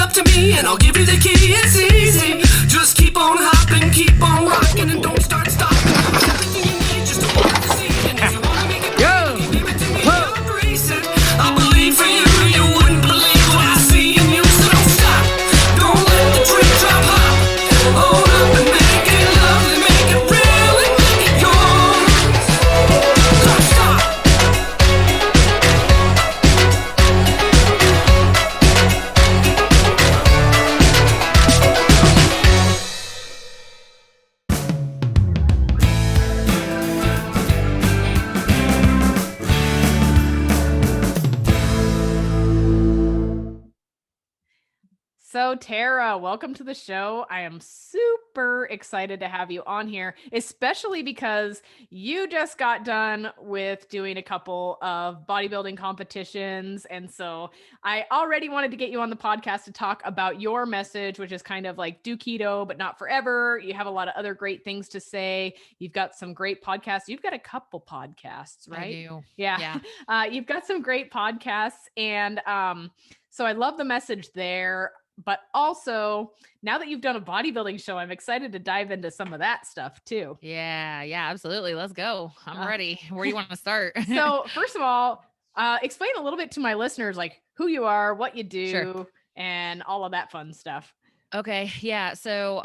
up to me and I'll give you the key. It's easy. Just keep on hopping, keep on rocking, and don't start stopping. Everything you need, just to want to see. And if you want to make it better, you give it to me. I'll embrace it. I believe for you. You wouldn't believe what I see in you. So don't stop. Don't let the drip drop hop. Hold up and make it lovely, make it real, and make it yours. Don't stop. So Tara, welcome to the show. I am super excited to have you on here, especially because you just got done with doing a couple of bodybuilding competitions. And so I already wanted to get you on the podcast to talk about your message, which is kind of like do keto, but not forever. You have a lot of other great things to say. You've got some great podcasts. You've got a couple podcasts, right? I do. Yeah. You've got some great podcasts. And so I love the message there. But also, now that you've done a bodybuilding show, I'm excited to dive into some of that stuff too. Yeah, absolutely. Let's go. I'm ready. Where do you want to start? So first of all, explain a little bit to my listeners, like who you are, what you do, Sure. and all of that fun stuff. Okay. Yeah. So,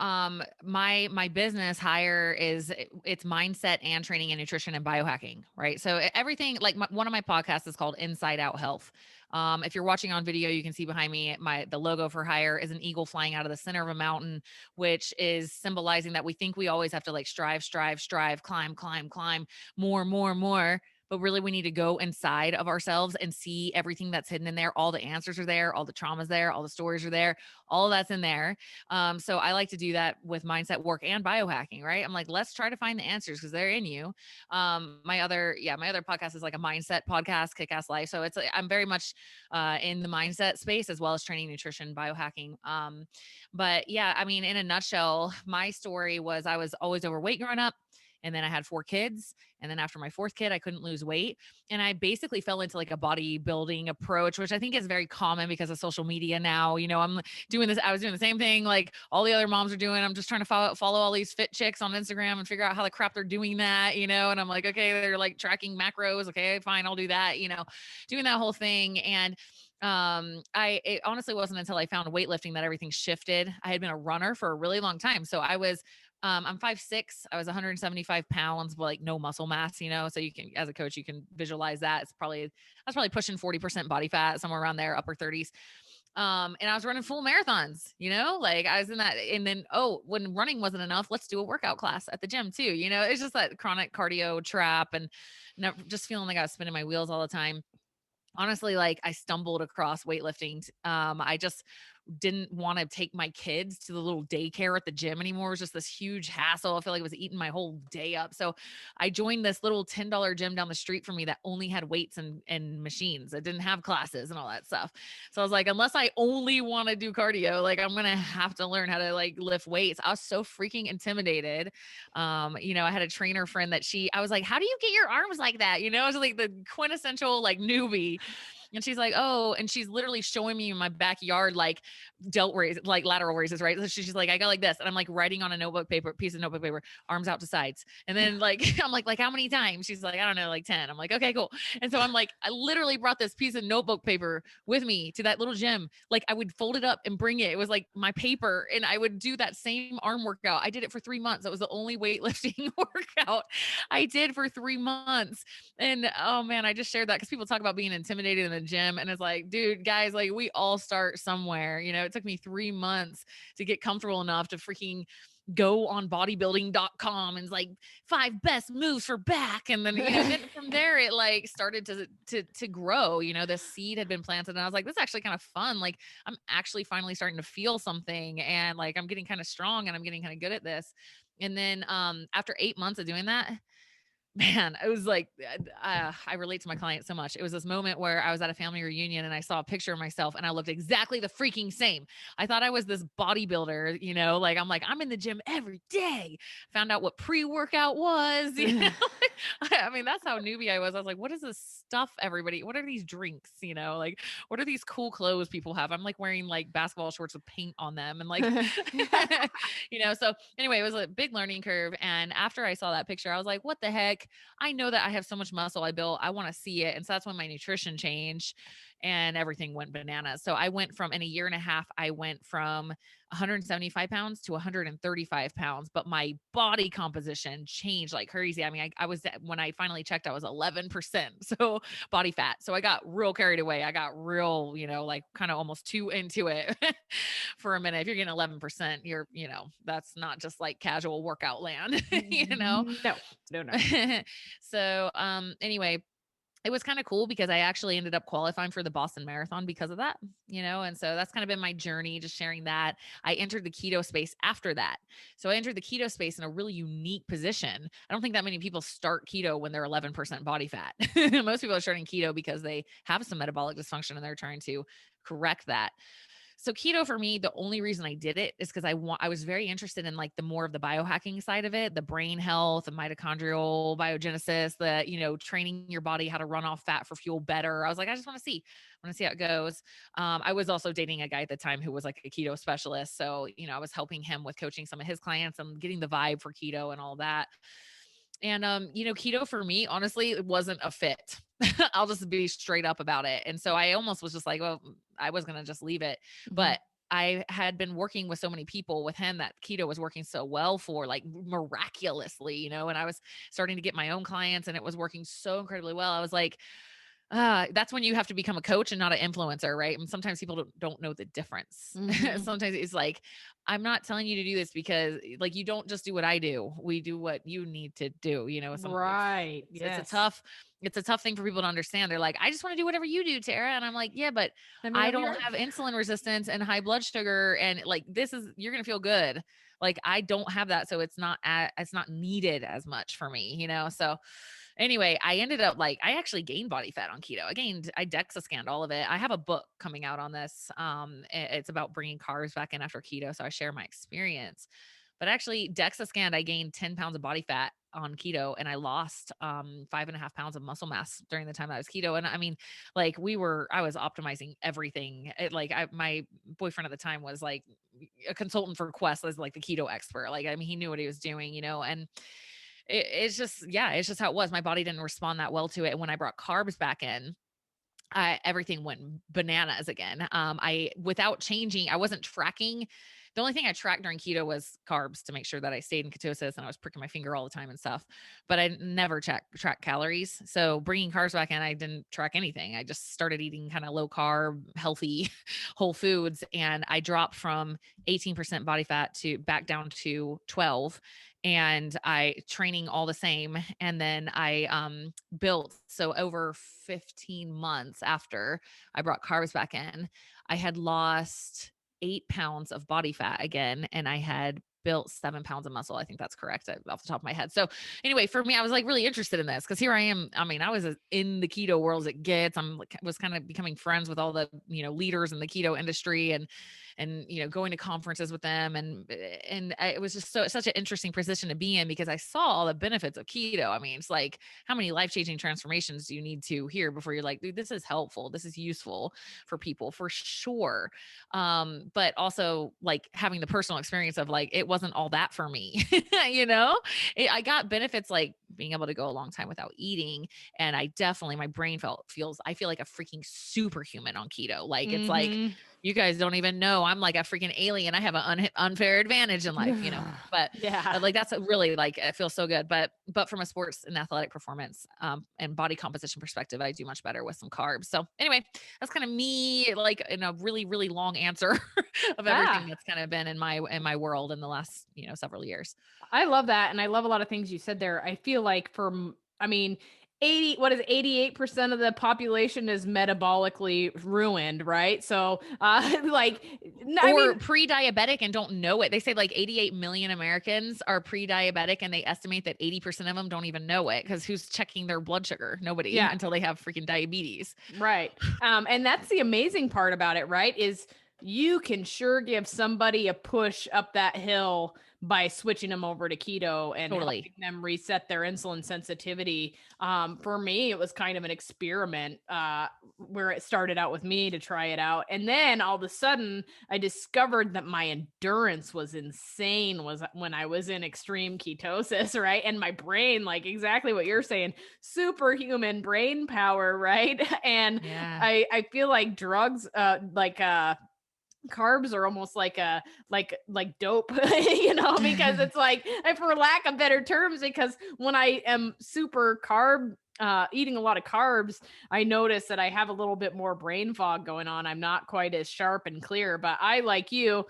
my business hire it's mindset and training and nutrition and biohacking, right? So everything like one of my podcasts is called Inside Out Health. If you're watching on video, you can see behind me, the logo for hire is an eagle flying out of the center of a mountain, which is symbolizing that we think we always have to like strive, climb, more. But really, we need to go inside of ourselves and see everything that's hidden in there. All the answers are there, all the traumas there, all the stories are there, all of that's in there. So I like to do that with mindset work and biohacking, right? I'm like, let's try to find the answers because they're in you. My other podcast is like a mindset podcast, Kick Ass Life. So I'm very much in the mindset space as well as training, nutrition, biohacking. But yeah, I mean, in a nutshell, my story was I was always overweight growing up. And then I had 4 kids. And then after my 4th kid, I couldn't lose weight. And I basically fell into like a bodybuilding approach, which I think is very common because of social media now. You know, I was doing the same thing like all the other moms are doing. I'm just trying to follow all these fit chicks on Instagram and figure out how the crap they're doing that, you know? And I'm like, okay, they're like tracking macros. Okay, fine, I'll do that, you know, doing that whole thing. And it honestly wasn't until I found weightlifting that everything shifted. I had been a runner for a really long time. So I'm 5'6". I was 175 pounds, but like no muscle mass, you know? So you can, as a coach, you can visualize that. I was probably pushing 40% body fat, somewhere around there, upper 30s. And I was running full marathons, you know, like I was in that. And then, when running wasn't enough, let's do a workout class at the gym too. You know, it's just that chronic cardio trap and just feeling like I was spinning my wheels all the time. Honestly, like I stumbled across weightlifting. I just didn't want to take my kids to the little daycare at the gym anymore. It was just this huge hassle. I feel like it was eating my whole day up. So I joined this little $10 gym down the street from me that only had weights and machines. It didn't have classes and all that stuff. So I was like, unless I only want to do cardio, like I'm going to have to learn how to like lift weights. I was so freaking intimidated. You know, I had a trainer friend that I was like, how do you get your arms like that? You know, I was like the quintessential like newbie. And she's like, oh, and she's literally showing me in my backyard, like like lateral raises, right? So she's like, I go like this. And I'm like writing on a piece of notebook paper, arms out to sides. And then like, I'm like how many times? She's like, I don't know, like 10. I'm like, okay, cool. And so I'm like, I literally brought this piece of notebook paper with me to that little gym. Like I would fold it up and bring it. It was like my paper. And I would do that same arm workout. I did it for 3 months. That was the only weightlifting workout I did for 3 months. And oh man, I just shared that because people talk about being intimidated in the gym. And it's like, dude, guys, like we all start somewhere. You know, it took me 3 months to get comfortable enough to freaking go on bodybuilding.com and like 5 best moves for back. And then, you know, then from there, it like started to grow, you know, this seed had been planted and I was like, this is actually kind of fun. Like I'm actually finally starting to feel something and like, I'm getting kind of strong and I'm getting kind of good at this. And then, after 8 months of doing that, Man, it was like, I relate to my client so much. It was this moment where I was at a family reunion and I saw a picture of myself and I looked exactly the freaking same. I thought I was this bodybuilder, like, I'm in the gym every day. Found out what pre-workout was, I mean, that's how newbie I was. I was like, what is this stuff, everybody? What are these drinks? Like, what are these cool clothes people have? I'm like wearing like basketball shorts with paint on them and like, so anyway, it was a big learning curve. And after I saw that picture, I was like, what the heck? I know that I have so much muscle I built. I want to see it. And so that's when my nutrition changed and everything went bananas. So I went from, in a year and a half, I went from 175 pounds to 135 pounds, but my body composition changed like crazy. I mean, I was, when I finally checked, I was 11%. So body fat. So I got real carried away. I got real, like kind of almost too into it for a minute. If you're getting 11%, that's not just like casual workout land, No, no. So, anyway, it was kind of cool because I actually ended up qualifying for the Boston Marathon because of that, and so that's kind of been my journey, just sharing that. I entered the keto space after that. So I entered the keto space in a really unique position. I don't think that many people start keto when they're 11% body fat. Most people are starting keto because they have some metabolic dysfunction and they're trying to correct that. So keto for me, the only reason I did it is because I was very interested in like the more of the biohacking side of it, the brain health, the mitochondrial biogenesis, the, training your body how to run off fat for fuel better. I was like, I just want to see how it goes. I was also dating a guy at the time who was like a keto specialist. So, I was helping him with coaching some of his clients and getting the vibe for keto and all that. And, keto for me, honestly, it wasn't a fit. I'll just be straight up about it. And so I almost was just like, well, I was going to just leave it. But I had been working with so many people with him that keto was working so well for, like, miraculously, and I was starting to get my own clients and it was working so incredibly well. I was like, that's when you have to become a coach and not an influencer, right? And sometimes people don't know the difference. Sometimes it's like, I'm not telling you to do this because like, you don't just do what I do. We do what you need to do, Right. It's a tough thing for people to understand. They're like, I just want to do whatever you do, Tara. And I'm like, yeah, but I don't have insulin resistance and high blood sugar. And like, you're going to feel good. Like, I don't have that. So it's not needed as much for me, So anyway, I ended up I actually gained body fat on keto. I DEXA scanned all of it. I have a book coming out on this. It's about bringing carbs back in after keto. So I share my experience, but actually DEXA scanned, I gained 10 pounds of body fat on keto and I lost 5.5 pounds of muscle mass during the time I was keto. And I mean, like I was optimizing everything. My boyfriend at the time was like a consultant for Quest as like the keto expert. Like, I mean, he knew what he was doing, and it's just how it was. My body didn't respond that well to it. And when I brought carbs back in, everything went bananas again. Without changing, I wasn't tracking. The only thing I tracked during keto was carbs to make sure that I stayed in ketosis, and I was pricking my finger all the time and stuff, but I never track calories. So bringing carbs back in, I didn't track anything. I just started eating kind of low carb, healthy whole foods. And I dropped from 18% body fat back down to 12, and I training all the same. And then I built, so over 15 months after I brought carbs back in, I had lost 8 pounds of body fat again. And I had built 7 pounds of muscle. I think that's correct off the top of my head. So anyway, for me, I was like really interested in this because here I am. I mean, I was in the keto world as it gets. Was kind of becoming friends with all the, leaders in the keto industry and going to conferences with them. And it was just such an interesting position to be in because I saw all the benefits of keto. I mean, it's like, how many life-changing transformations do you need to hear before you're like, dude, this is helpful. This is useful for people for sure. But also like having the personal experience of like, it wasn't all that for me, I got benefits like being able to go a long time without eating. And my brain I feel like a freaking superhuman on keto. Like, it's like, you guys don't even know I'm like a freaking alien. I have an unfair advantage in life, but yeah, like, that's really like, it feels so good. But from a sports and athletic performance, and body composition perspective, I do much better with some carbs. So anyway, that's kind of me, like in a really, really long answer of everything that's kind of been in my world in the last, several years. I love that. And I love a lot of things you said there. I feel like what is 88% of the population is metabolically ruined, right? So like I Or mean, pre-diabetic and don't know it. They say like 88 million Americans are pre-diabetic, and they estimate that 80% of them don't even know it, because who's checking their blood sugar? Nobody, yeah, until they have freaking diabetes. right. And that's the amazing part about it, right? Is you can sure give somebody a push up that hill by switching them over to keto and Totally. helping them reset their insulin sensitivity. For me, it was kind of an experiment where it started out with me to try it out. And then all of a sudden, I discovered that my endurance was insane was when I was in extreme ketosis, right? And my brain, like exactly what you're saying, superhuman brain power, right? And Yeah. I feel like drugs, carbs are almost like a like dope, because it's like, for lack of better terms, because when I am super carb eating a lot of carbs, I notice that I have a little bit more brain fog going on. I'm not quite as sharp and clear, but I, like you,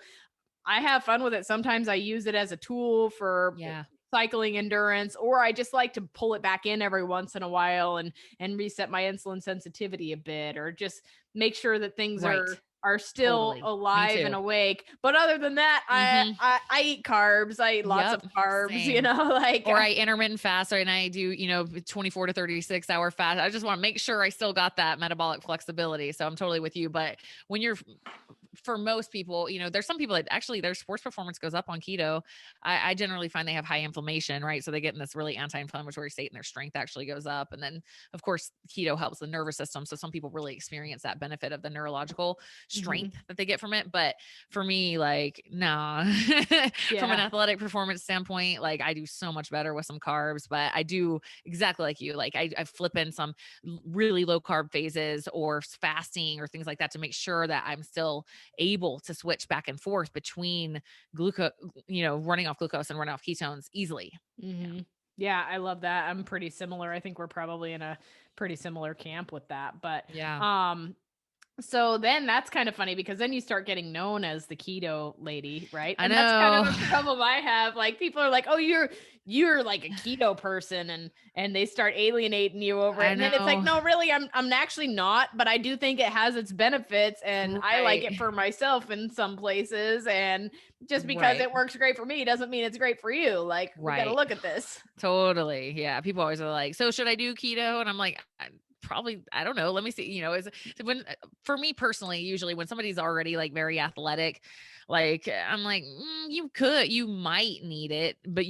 I have fun with it. Sometimes I use it as a tool for Yeah. cycling endurance, or I just like to pull it back in every once in a while and reset my insulin sensitivity a bit, or just make sure that things Right. are still Totally. Me alive and too. awake. But other than that, I Mhm. I, I eat carbs. I eat lots of Yep. carbs, Same. like Or I intermittent fast, or and I do, 24 to 36 hour fast. I just want to make sure I still got that metabolic flexibility. So I'm totally with you. But when you're, for most people, there's some people that actually their sports performance goes up on keto. I generally find they have high inflammation, right? So they get in this really anti-inflammatory state, and their strength actually goes up. And then, of course, keto helps the nervous system. So some people really experience that benefit of the neurological Mhm. strength that they get from it. But for me, like, nah, from an Yeah. athletic performance standpoint, like I do so much better with some carbs. But I do exactly like you. Like I flip in some really low carb phases or fasting or things like that to make sure that I'm still able to switch back and forth between glucose, running off glucose and running off ketones easily. Yeah. Mhm. Yeah, I love that. I'm pretty similar. I think we're probably in a pretty similar camp with that. But Yeah. so then that's kind of funny, because then you start getting known as the keto lady, right? I And that's kind of know. a problem I have. Like, people are like, "Oh, you're like a keto person," and they start alienating you over it. I And then it's like, know. "No, really, I'm actually not, but I do think it has its benefits, and I like Right. it for myself in some places, and just because Right. it works great for me doesn't mean it's great for you. Like, we got to Right. look at this." Totally. Yeah. People always are like, so should I do keto? And I'm like, probably, I don't know. Let me see. Is when, for me personally, usually when somebody's already like very athletic, like I'm like, you might need it, but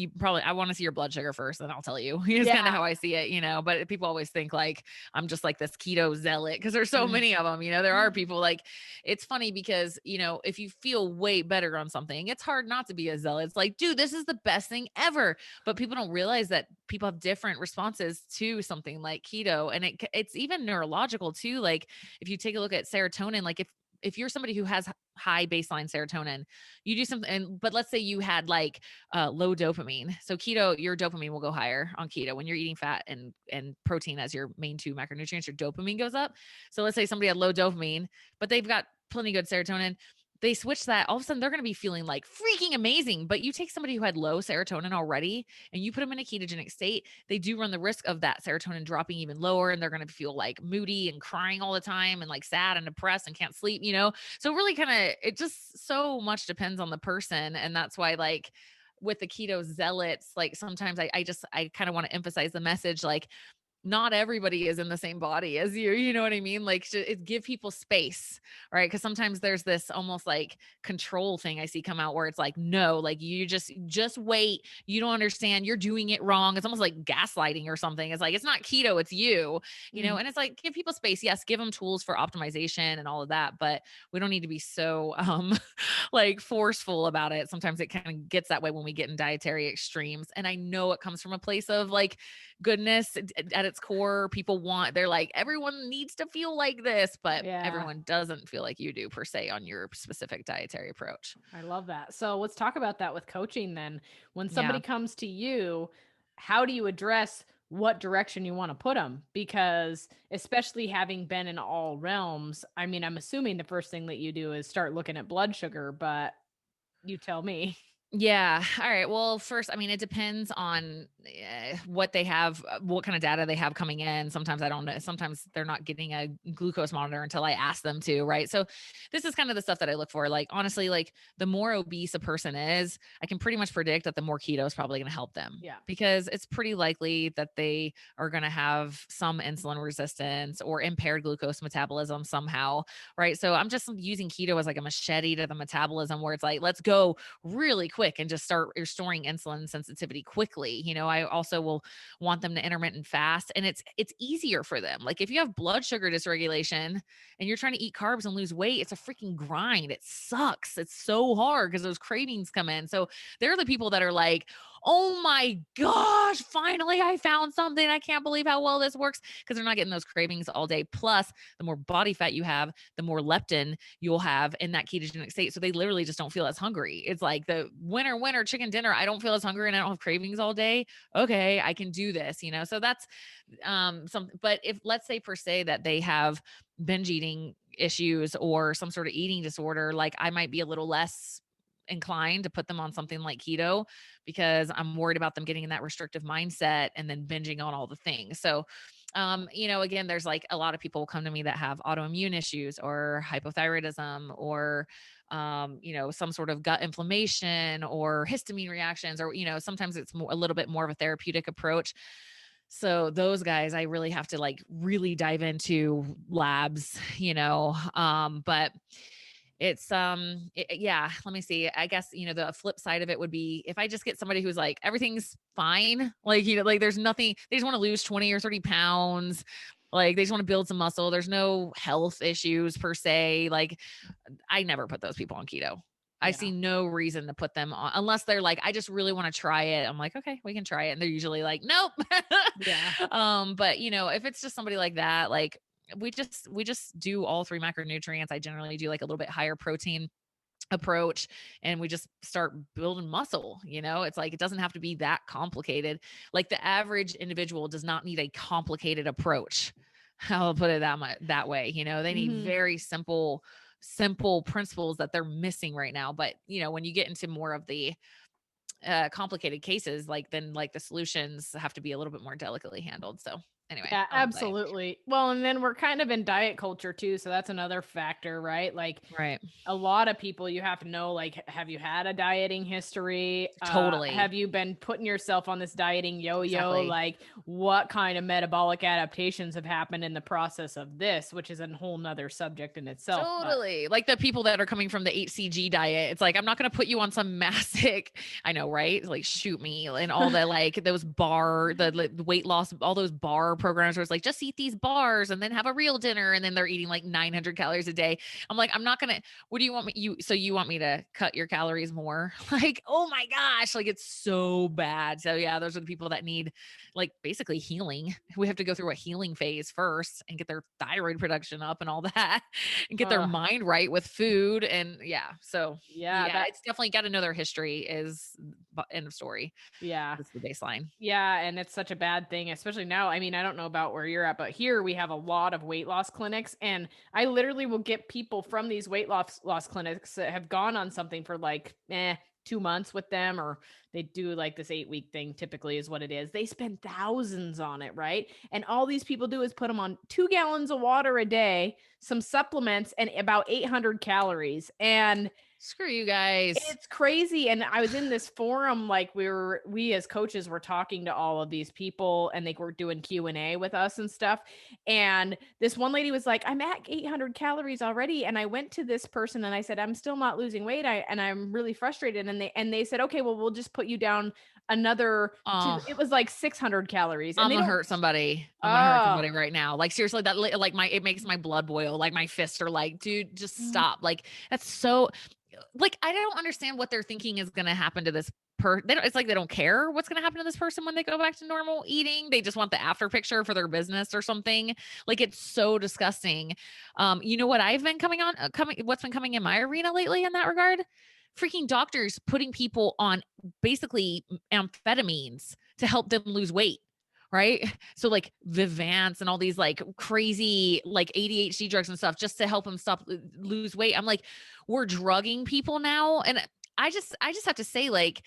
I want to see your blood sugar first, and I'll tell you. It's kind of Yeah. how I see it. But people always think like I'm just like this keto zealot, because there's so many of them. There are people like, it's funny because, if you feel way better on something, it's hard not to be a zealot. It's like, dude, this is the best thing ever. But people don't realize that people have different responses to something like keto, and it's even neurological too. Like if you take a look at serotonin, like if you're somebody who has high baseline serotonin, you do something, but let's say you had like low dopamine. So keto, your dopamine will go higher on keto when you're eating fat and protein as your main two macronutrients. Your dopamine goes up. So let's say somebody had low dopamine, but they've got plenty good serotonin. They switch that, all of a sudden they're going to be feeling like freaking amazing. But you take somebody who had low serotonin already and you put them in a ketogenic state, they do run the risk of that serotonin dropping even lower, and they're going to feel like moody and crying all the time and like sad and depressed and can't sleep. So really kind of, it just so much depends on the person. And that's why, like, with the keto zealots, like sometimes I kind of want to emphasize the message, like, not everybody is in the same body as you. You know what I mean? Like, give people space, right? Because sometimes there's this almost like control thing I see come out, where it's like, no, like you just wait. You don't understand. You're doing it wrong. It's almost like gaslighting or something. It's like, it's not keto, it's you. And it's like, give people space. Yes, give them tools for optimization and all of that, but we don't need to be so like forceful about it. Sometimes it kind of gets that way when we get in dietary extremes. And I know it comes from a place of like goodness at its core. They're like, everyone needs to feel like this, but Yeah. everyone doesn't feel like you do per se on your specific dietary approach. I love that. So let's talk about that with coaching then. When somebody Yeah. comes to you, how do you address what direction you want to put them? Because especially having been in all realms, I mean, I'm assuming the first thing that you do is start looking at blood sugar, but you tell me. Yeah. All right. Well, first, I mean, it depends on what they have, what kind of data they have coming in. Sometimes I don't know. Sometimes they're not getting a glucose monitor until I ask them to. Right. So this is kind of the stuff that I look for. Like, honestly, like the more obese a person is, I can pretty much predict that the more keto is probably going to help them. Yeah. Because it's pretty likely that they are going to have some insulin resistance or impaired glucose metabolism somehow. Right. So I'm just using keto as like a machete to the metabolism where it's like, let's go really quick and just start restoring insulin sensitivity quickly. I also will want them to intermittent fast, and it's easier for them. Like if you have blood sugar dysregulation and you're trying to eat carbs and lose weight, it's a freaking grind. It sucks. It's so hard because those cravings come in. So they're the people that are like, oh my gosh, finally I found something. I can't believe how well this works, because they're not getting those cravings all day. Plus, the more body fat you have, the more leptin you'll have in that ketogenic state. So they literally just don't feel as hungry. It's like the winner chicken dinner. I don't feel as hungry and I don't have cravings all day. Okay, I can do this, So that's but if, let's say per se that they have binge eating issues or some sort of eating disorder, like I might be a little less inclined to put them on something like keto, because I'm worried about them getting in that restrictive mindset and then binging on all the things. So again, there's like a lot of people come to me that have autoimmune issues or hypothyroidism or some sort of gut inflammation or histamine reactions, or sometimes it's a little bit more of a therapeutic approach. So those guys, I really have to like really dive into labs, but it's yeah, let me see. I guess, the flip side of it would be if I just get somebody who's like, everything's fine. Like, like there's nothing, they just want to lose 20 or 30 pounds. Like they just want to build some muscle. There's no health issues per se. Like I never put those people on keto. I see no reason to put them on unless they're like, I just really want to try it. I'm like, okay, we can try it. And they're usually like, nope. Yeah. But if it's just somebody like that, like we just do all three macronutrients. I generally do like a little bit higher protein approach, and we just start building muscle. It's like, it doesn't have to be that complicated. Like the average individual does not need a complicated approach. I'll put it that way. They need very simple principles that they're missing right now. But when you get into more of the complicated cases, like then like the solutions have to be a little bit more delicately handled. So anyway. Yeah, absolutely. Well, and then we're kind of in diet culture too, so that's another factor, right? Like Right. a lot of people, you have to know, like, have you had a dieting history? Totally. Have you been putting yourself on this dieting yo-yo? Exactly. Like what kind of metabolic adaptations have happened in the process of this, which is a whole nother subject in itself. Totally. Like the people that are coming from the HCG diet, it's like, I'm not going to put you on some massive, I know, right? Like shoot me and all the, like those the weight loss, all those bar programs where it's like, just eat these bars and then have a real dinner. And then they're eating like 900 calories a day. I'm like, I'm not going to, what do you want me? So you want me to cut your calories more? Like, oh my gosh, like it's so bad. So yeah, those are the people that need like basically healing. We have to go through a healing phase first and get their thyroid production up and all that and get their mind right with food. And so it's definitely got to know their history is end of story. Yeah. That's the baseline. Yeah. And it's such a bad thing, especially now. I mean, I don't know about where you're at, but here we have a lot of weight loss clinics, and I literally will get people from these weight loss clinics that have gone on something for like 2 months with them, or they do like this 8-week thing, typically is what it is. They spend thousands on it, right? And all these people do is put them on 2 gallons of water a day, some supplements, and about 800 calories. And screw you guys. It's crazy. And I was in this forum, like we as coaches were talking to all of these people, and they were doing Q&A with us and stuff. And this one lady was like, I'm at 800 calories already. And I went to this person and I said, I'm still not losing weight. And I'm really frustrated. And they said, okay, well, we'll just put you down another, it was like 600 calories. And I'm gonna hurt somebody. I'm gonna hurt somebody right now. Like seriously, that like it makes my blood boil. Like my fists are like, dude, just stop. Like that's so, like, I don't understand what they're thinking is going to happen to this it's like they don't care what's going to happen to this person when they go back to normal eating. They just want the after picture for their business or something. Like it's so disgusting. You know what I've been what's been coming in my arena lately in that regard? Freaking doctors putting people on basically amphetamines to help them lose weight. Right. So like Vivance and all these like crazy like ADHD drugs and stuff just to help them lose weight. I'm like, we're drugging people now. And I just have to say, like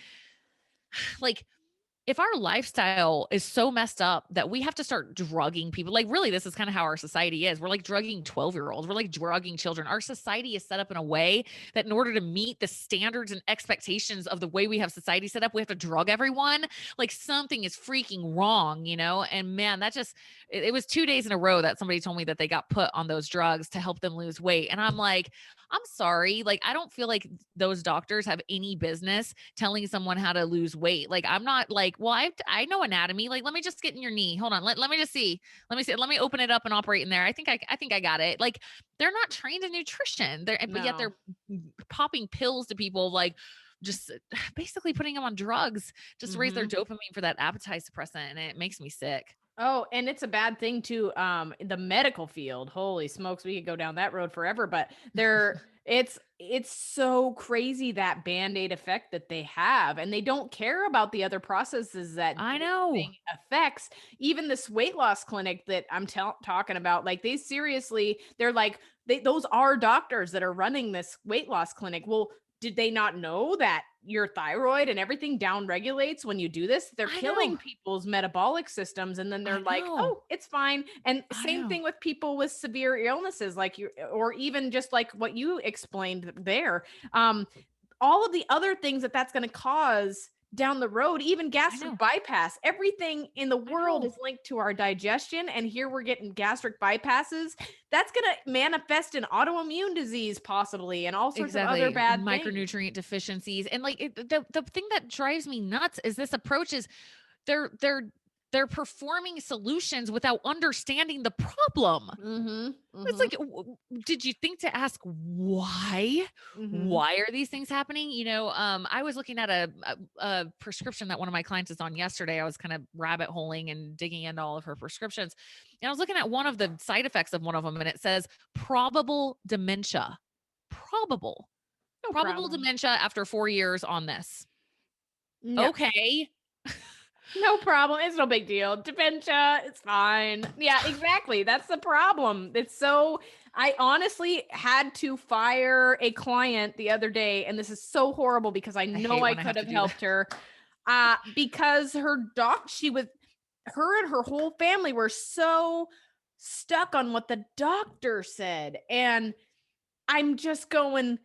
if our lifestyle is so messed up that we have to start drugging people, like really, this is kind of how our society is. We're like drugging 12-year-olds. We're like drugging children. Our society is set up in a way that in order to meet the standards and expectations of the way we have society set up, we have to drug everyone. Like something is freaking wrong, you know? And man, that just, it was 2 days in a row that somebody told me that they got put on those drugs to help them lose weight. And I'm like, I'm sorry. Like, I don't feel like those doctors have any business telling someone how to lose weight. Like, I'm not like, well, I know anatomy. Like, let me just get in your knee. Hold on. Let me just see. Let me see. Let me open it up and operate in there. I think I got it. Like, they're not trained in nutrition. But yet No. they're popping pills to people, like just basically putting them on drugs just to raise their dopamine for that appetite suppressant. And it makes me sick. Oh, and it's a bad thing too. The medical field, holy smokes, we could go down that road forever, but it's so crazy that Band-Aid effect that they have, and they don't care about the other processes that I this know. thing affects. Even this weight loss clinic that I'm talking about, like they seriously, they're like, those are doctors that are running this weight loss clinic. Well, did they not know that your thyroid and everything down regulates when you do this? They're I killing know. people's metabolic systems, and then they're I like, know. oh, it's fine. And I same know. thing with people with severe illnesses, like you, or even just like what you explained there. All of the other things that's going to cause down the road, even I gastric know. bypass, everything in the I world know. is linked to our digestion. And here we're getting gastric bypasses. That's going to manifest in autoimmune disease, possibly, and all sorts of other Exactly. bad things. Micronutrient deficiencies. And like the thing that drives me nuts is this approach is they're they're they're performing solutions without understanding the problem. Mm-hmm. It's Mm-hmm. like, did you think to ask why? Mm-hmm. Why are these things happening? You know, I was looking at a prescription that one of my clients is on yesterday. I was kind of rabbit holing and digging into all of her prescriptions. And I was looking at one of the side effects of one of them, and it says probable dementia. Probable. No Probable problem. dementia after 4 years on this. No. Okay. No problem. It's no big deal. Dementia, it's fine. Yeah, exactly. That's the problem. I honestly had to fire a client the other day, and this is so horrible because I I know hate I when I could have to have do that. helped her. Because her and her whole family were so stuck on what the doctor said. And I'm just going,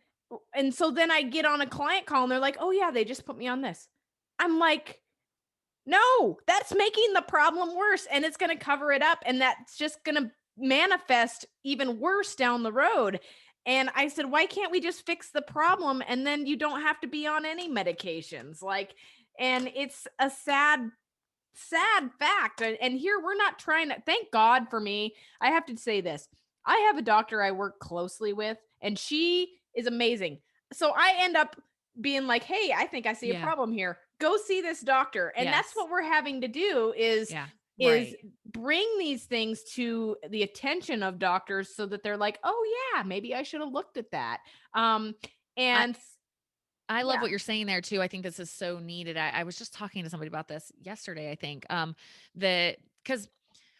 and so then I get on a client call and they're like, oh yeah, they just put me on this. I'm like, no, that's making the problem worse, and it's going to cover it up, and that's just going to manifest even worse down the road. And I said, why can't we just fix the problem and then you don't have to be on any medications? Like, and it's a sad fact. And here we're not trying to, thank God for me. I have to say this. I have a doctor I work closely with, and she is amazing. So I end up being like, hey, I think I see a Yeah. problem here. Go see this doctor. And that's Yes. what we're having to do Yeah. is Right. bring these things to the attention of doctors so that they're like, oh yeah, maybe I should have looked at that. I And I love yeah. what you're saying there too. I think this is so needed. I was just talking to somebody about this yesterday, I think. That because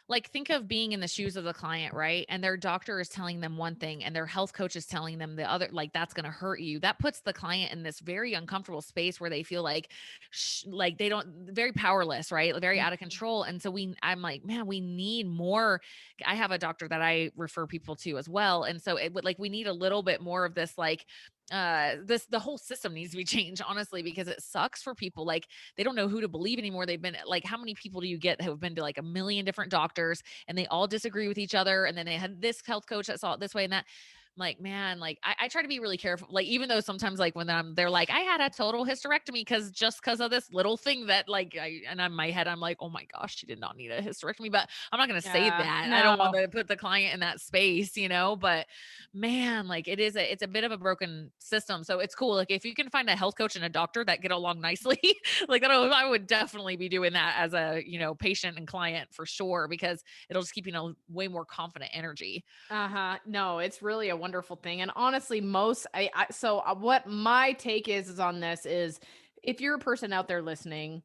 like think of being in the shoes of the client, right? And their doctor is telling them one thing and their health coach is telling them the other, like that's going to hurt you. That puts the client in this very uncomfortable space where they feel like they don't, very powerless, right? Very out of control. And so I'm like, man, we need more. I have a doctor that I refer people to as well. And so it would like, we need a little bit more of this, like, the whole system needs to be changed, honestly, because it sucks for people. Like they don't know who to believe anymore. They've been like, how many people do you get who have been to like a million different doctors and they all disagree with each other? And then they had this health coach that saw it this way and that. I'm like, man, like I try to be really careful. Like, even though sometimes like when they're like, I had a total hysterectomy because of this little thing that like, and in my head, I'm like, oh my gosh, she did not need a hysterectomy, but I'm not going to say Yeah, that. I don't want no. to put the client in that space, but man, like it's a bit of a broken system. So it's cool. Like if you can find a health coach and a doctor that get along nicely, like I would definitely be doing that as a, patient and client for sure, because it'll just keep you in a way more confident energy. Uh-huh. No, it's really a wonderful thing. And honestly, what my take is on this is, if you're a person out there listening,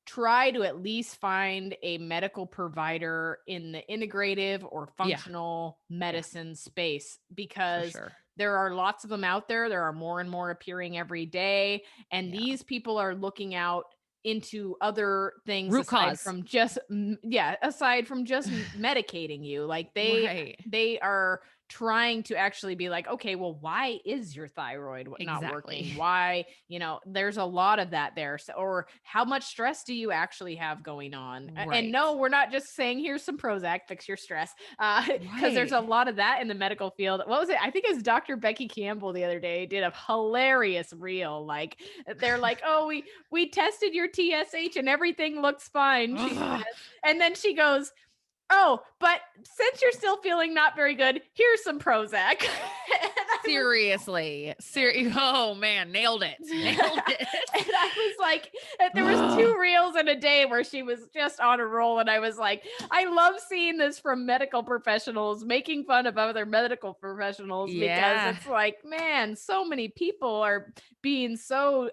try to at least find a medical provider in the integrative or Yeah. functional Yeah, medicine space, for because sure. there are lots of them out there. There are more and more appearing every day. And Yeah. these people are looking out into other things Root aside cause. from just aside from just medicating you. Like Right. they are trying to actually be like, okay, well, why is your thyroid not Exactly. working? Why, there's a lot of that there. So, or how much stress do you actually have going on? And Right. no, we're not just saying here's some Prozac, fix your stress. Because there's Right. a lot of that in the medical field. What was it? I think it was Dr. Becky Campbell the other day did a hilarious reel. Like they're like, oh, we tested your TSH and everything looks fine, she Ugh. says. And then she goes, oh, but since you're still feeling not very good, here's some Prozac. Seriously. Oh man, nailed it. Nailed it. And I was like, there was 2 reels in a day where she was just on a roll. And I was like, I love seeing this from medical professionals making fun of other medical professionals because Yeah. it's like, man, so many people are being so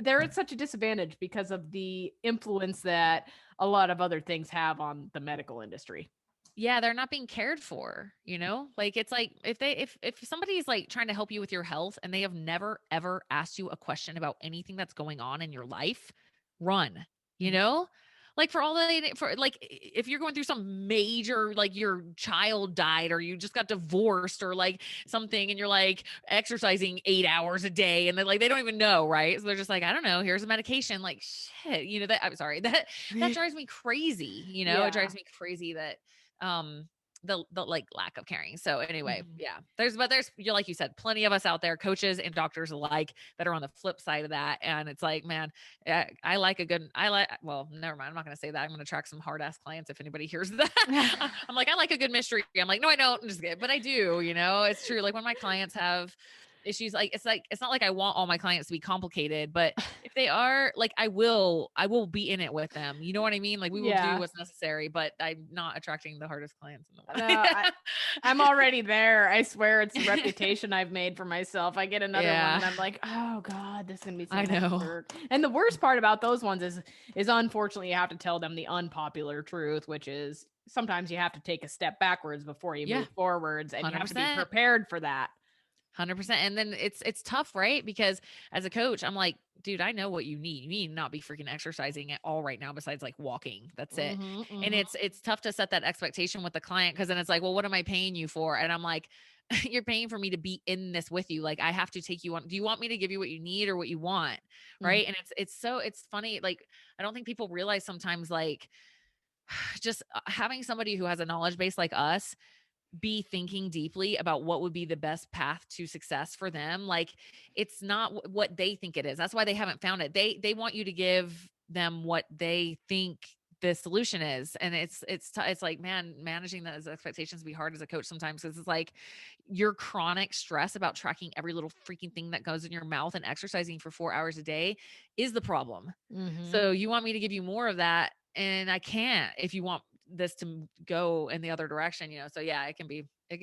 they're at such a disadvantage because of the influence that a lot of other things have on the medical industry. Yeah, they're not being cared for, you know? Like it's like if somebody's like trying to help you with your health and they have never ever asked you a question about anything that's going on in your life, run, you know? Like for all that for like if you're going through some major like your child died or you just got divorced or like something and you're like exercising 8 hours a day and they don't even know, right? So they're just like, I don't know, here's a medication like shit, that I'm sorry. That drives me crazy, It Yeah. drives me crazy that um the like lack of caring. So anyway, Mhm. yeah. There's you like you said, plenty of us out there, coaches and doctors alike, that are on the flip side of that. And it's like, man, well, never mind. I'm not gonna say that. I'm gonna attract some hard ass clients if anybody hears that. I'm like, I like a good mystery. I'm like, no, I don't. I'm just kidding. But I do, it's true. Like when my clients have issues, like it's not like I want all my clients to be complicated, but if they are, like I will be in it with them. You know what I mean? Like we will do Yeah. what's necessary, but I'm not attracting the hardest clients in the No, world. I'm already there. I swear it's the reputation I've made for myself. I get another one Yeah, and I'm like, oh God, this is gonna be so I much know. work. And the worst part about those ones is unfortunately you have to tell them the unpopular truth, which is sometimes you have to take a step backwards before you Yeah, move forwards, and you have to be 100%. prepared for that. 100%. And then it's tough, right? Because as a coach, I'm like, dude, I know what you need. You need to not be freaking exercising at all right now besides like walking. That's it. Hmm. And Hmm. it's tough to set that expectation with the client because then it's like, well, what am I paying you for? And I'm like, you're paying for me to be in this with you. Like I have to take you on. Do you want me to give you what you need or what you want? Right. And it's funny. Like I don't think people realize sometimes like just having somebody who has a knowledge base like us be thinking deeply about what would be the best path to success for them. Like it's not what they think it is. That's why they haven't found it. They want you to give them what they think the solution is. And it's like, man, managing those expectations be hard as a coach sometimes because it's like your chronic stress about tracking every little freaking thing that goes in your mouth and exercising for 4 hours a day is the problem. Hmm. So you want me to give you more of that and I can't if you want this to go in the other direction, So yeah, it can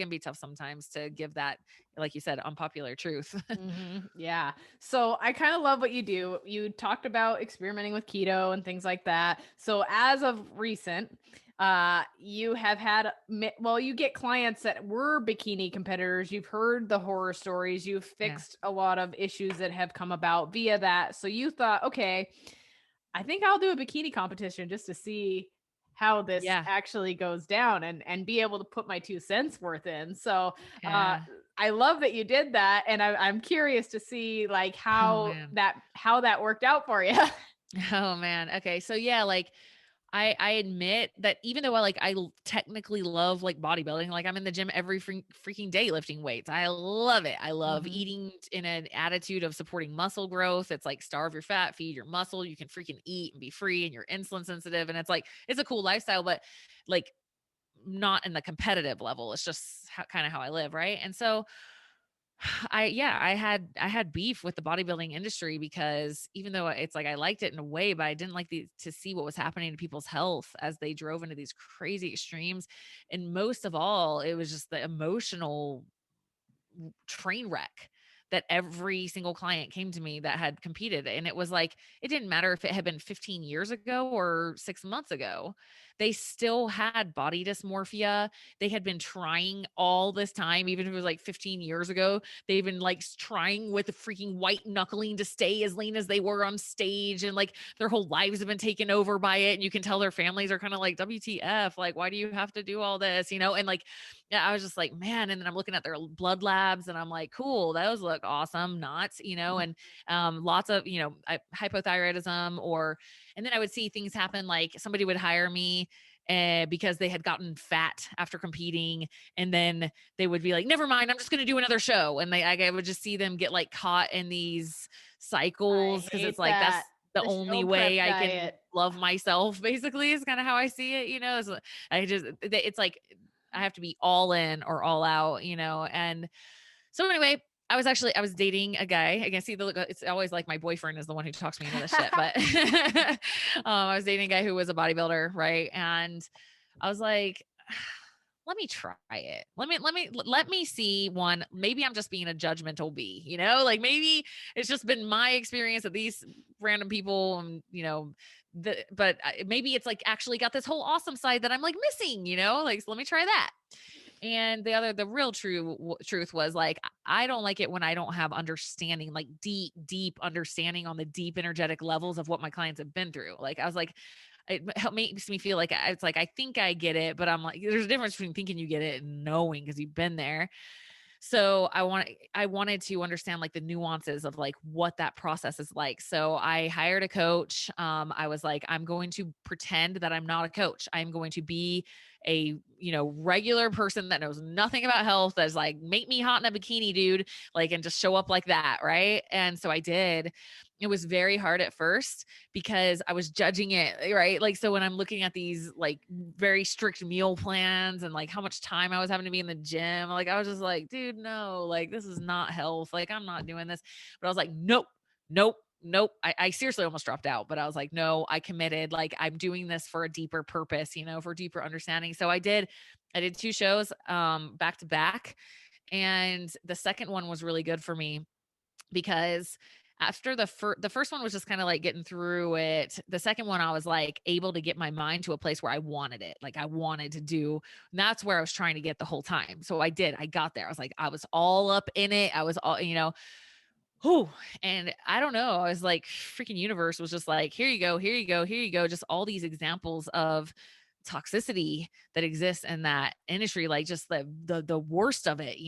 be tough sometimes to give that, like you said, unpopular truth. Yeah. So I kind of love what you do. You talked about experimenting with keto and things like that. So as of recent, you have had, well, you get clients that were bikini competitors. You've heard the horror stories. You've Yeah. fixed a lot of issues that have come about via that. So you thought, okay, I think I'll do a bikini competition just to see how this Yeah. actually goes down and be able to put my 2 cents worth in. So uh Yeah. I love that you did that, and I'm curious to see like Oh how man. that worked out for you. Oh man. Okay. So yeah, like I admit that even though technically love like bodybuilding, like I'm in the gym every freaking day lifting weights. I love it. I love Hmm. eating in an attitude of supporting muscle growth. It's like starve your fat, feed your muscle. You can freaking eat and be free and you're insulin sensitive. And it's like, it's a cool lifestyle, but like not in the competitive level. It's just kind of how I live. Right. And so I had beef with the bodybuilding industry because even though it's like I liked it in a way, but I didn't like to see what was happening to people's health as they drove into these crazy extremes. And most of all, it was just the emotional train wreck that every single client came to me that had competed. And it was like, it didn't matter if it had been 15 years ago or 6 months ago. they still had body dysmorphia. They had been trying all this time, even if it was like 15 years ago, they've been like trying with the freaking white knuckling to stay as lean as they were on stage. And like their whole lives have been taken over by it. And you can tell their families are kind of like, WTF, like, why do you have to do all this? And like, yeah, I was just like, man. And then I'm looking at their blood labs and I'm like, cool, those look awesome. Not, and lots of, hypothyroidism and then I would see things happen. Like somebody would hire me because they had gotten fat after competing. And then they would be like, never mind, I'm just going to do another show. And I would just see them get like caught in these cycles. Cause it's like, that's the only way I can love myself, basically, is kind of how I see it. So it's like, I have to be all in or all out, and so anyway, I was dating a guy. I can see it's always like my boyfriend is the one who talks me into this shit, but I was dating a guy who was a bodybuilder. Right. And I was like, let me try it. Let me see one. Maybe I'm just being a judgmental bee, like maybe it's just been my experience that these random people, but maybe it's like actually got this whole awesome side that I'm like missing, like, so let me try that. And the real truth was like, I don't like it when I don't have understanding, like deep understanding on the deep energetic levels of what my clients have been through. Like, I was like, makes me feel like it's like, I think I get it, but I'm like, there's a difference between thinking you get it and knowing, because you've been there. So I wanted to understand like the nuances of like what that process is like. So I hired a coach. I was like, I'm going to pretend that I'm not a coach. I'm going to be a, regular person that knows nothing about health. That's like, make me hot in a bikini, dude. Like, and just show up like that. Right. And so I did. It was very hard at first because I was judging it, right? Like, so when I'm looking at these like very strict meal plans and like how much time I was having to be in the gym, like I was just like, dude, no, like this is not health. Like I'm not doing this. But I was like, nope. I seriously almost dropped out, but I was like, no, I committed. Like I'm doing this for a deeper purpose, for deeper understanding. So I did 2 shows back to back. And the second one was really good for me because after the first one was just kind of like getting through it. The second one, I was like able to get my mind to a place where I wanted it. Like I wanted to do, and that's where I was trying to get the whole time. So I got there. I was like, I was all up in it. I was all, whew. And I don't know. I was like, freaking universe was just like, here you go. Just all these examples of toxicity that exists in that industry, like just the worst of it,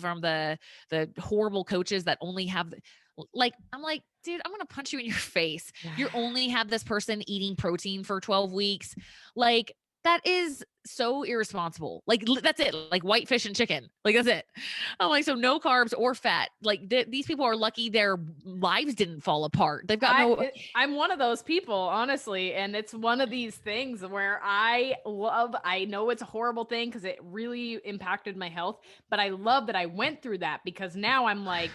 from the horrible coaches that only have like, I'm like, dude, I'm gonna punch you in your face. You only have this person eating protein for 12 weeks. Like that is so irresponsible. Like that's it. Like white fish and chicken. Like that's it. I'm like, so no carbs or fat. Like these people are lucky their lives didn't fall apart. They've got I'm one of those people, honestly. And it's one of these things where I know it's a horrible thing because it really impacted my health, but I love that I went through that because now I'm like,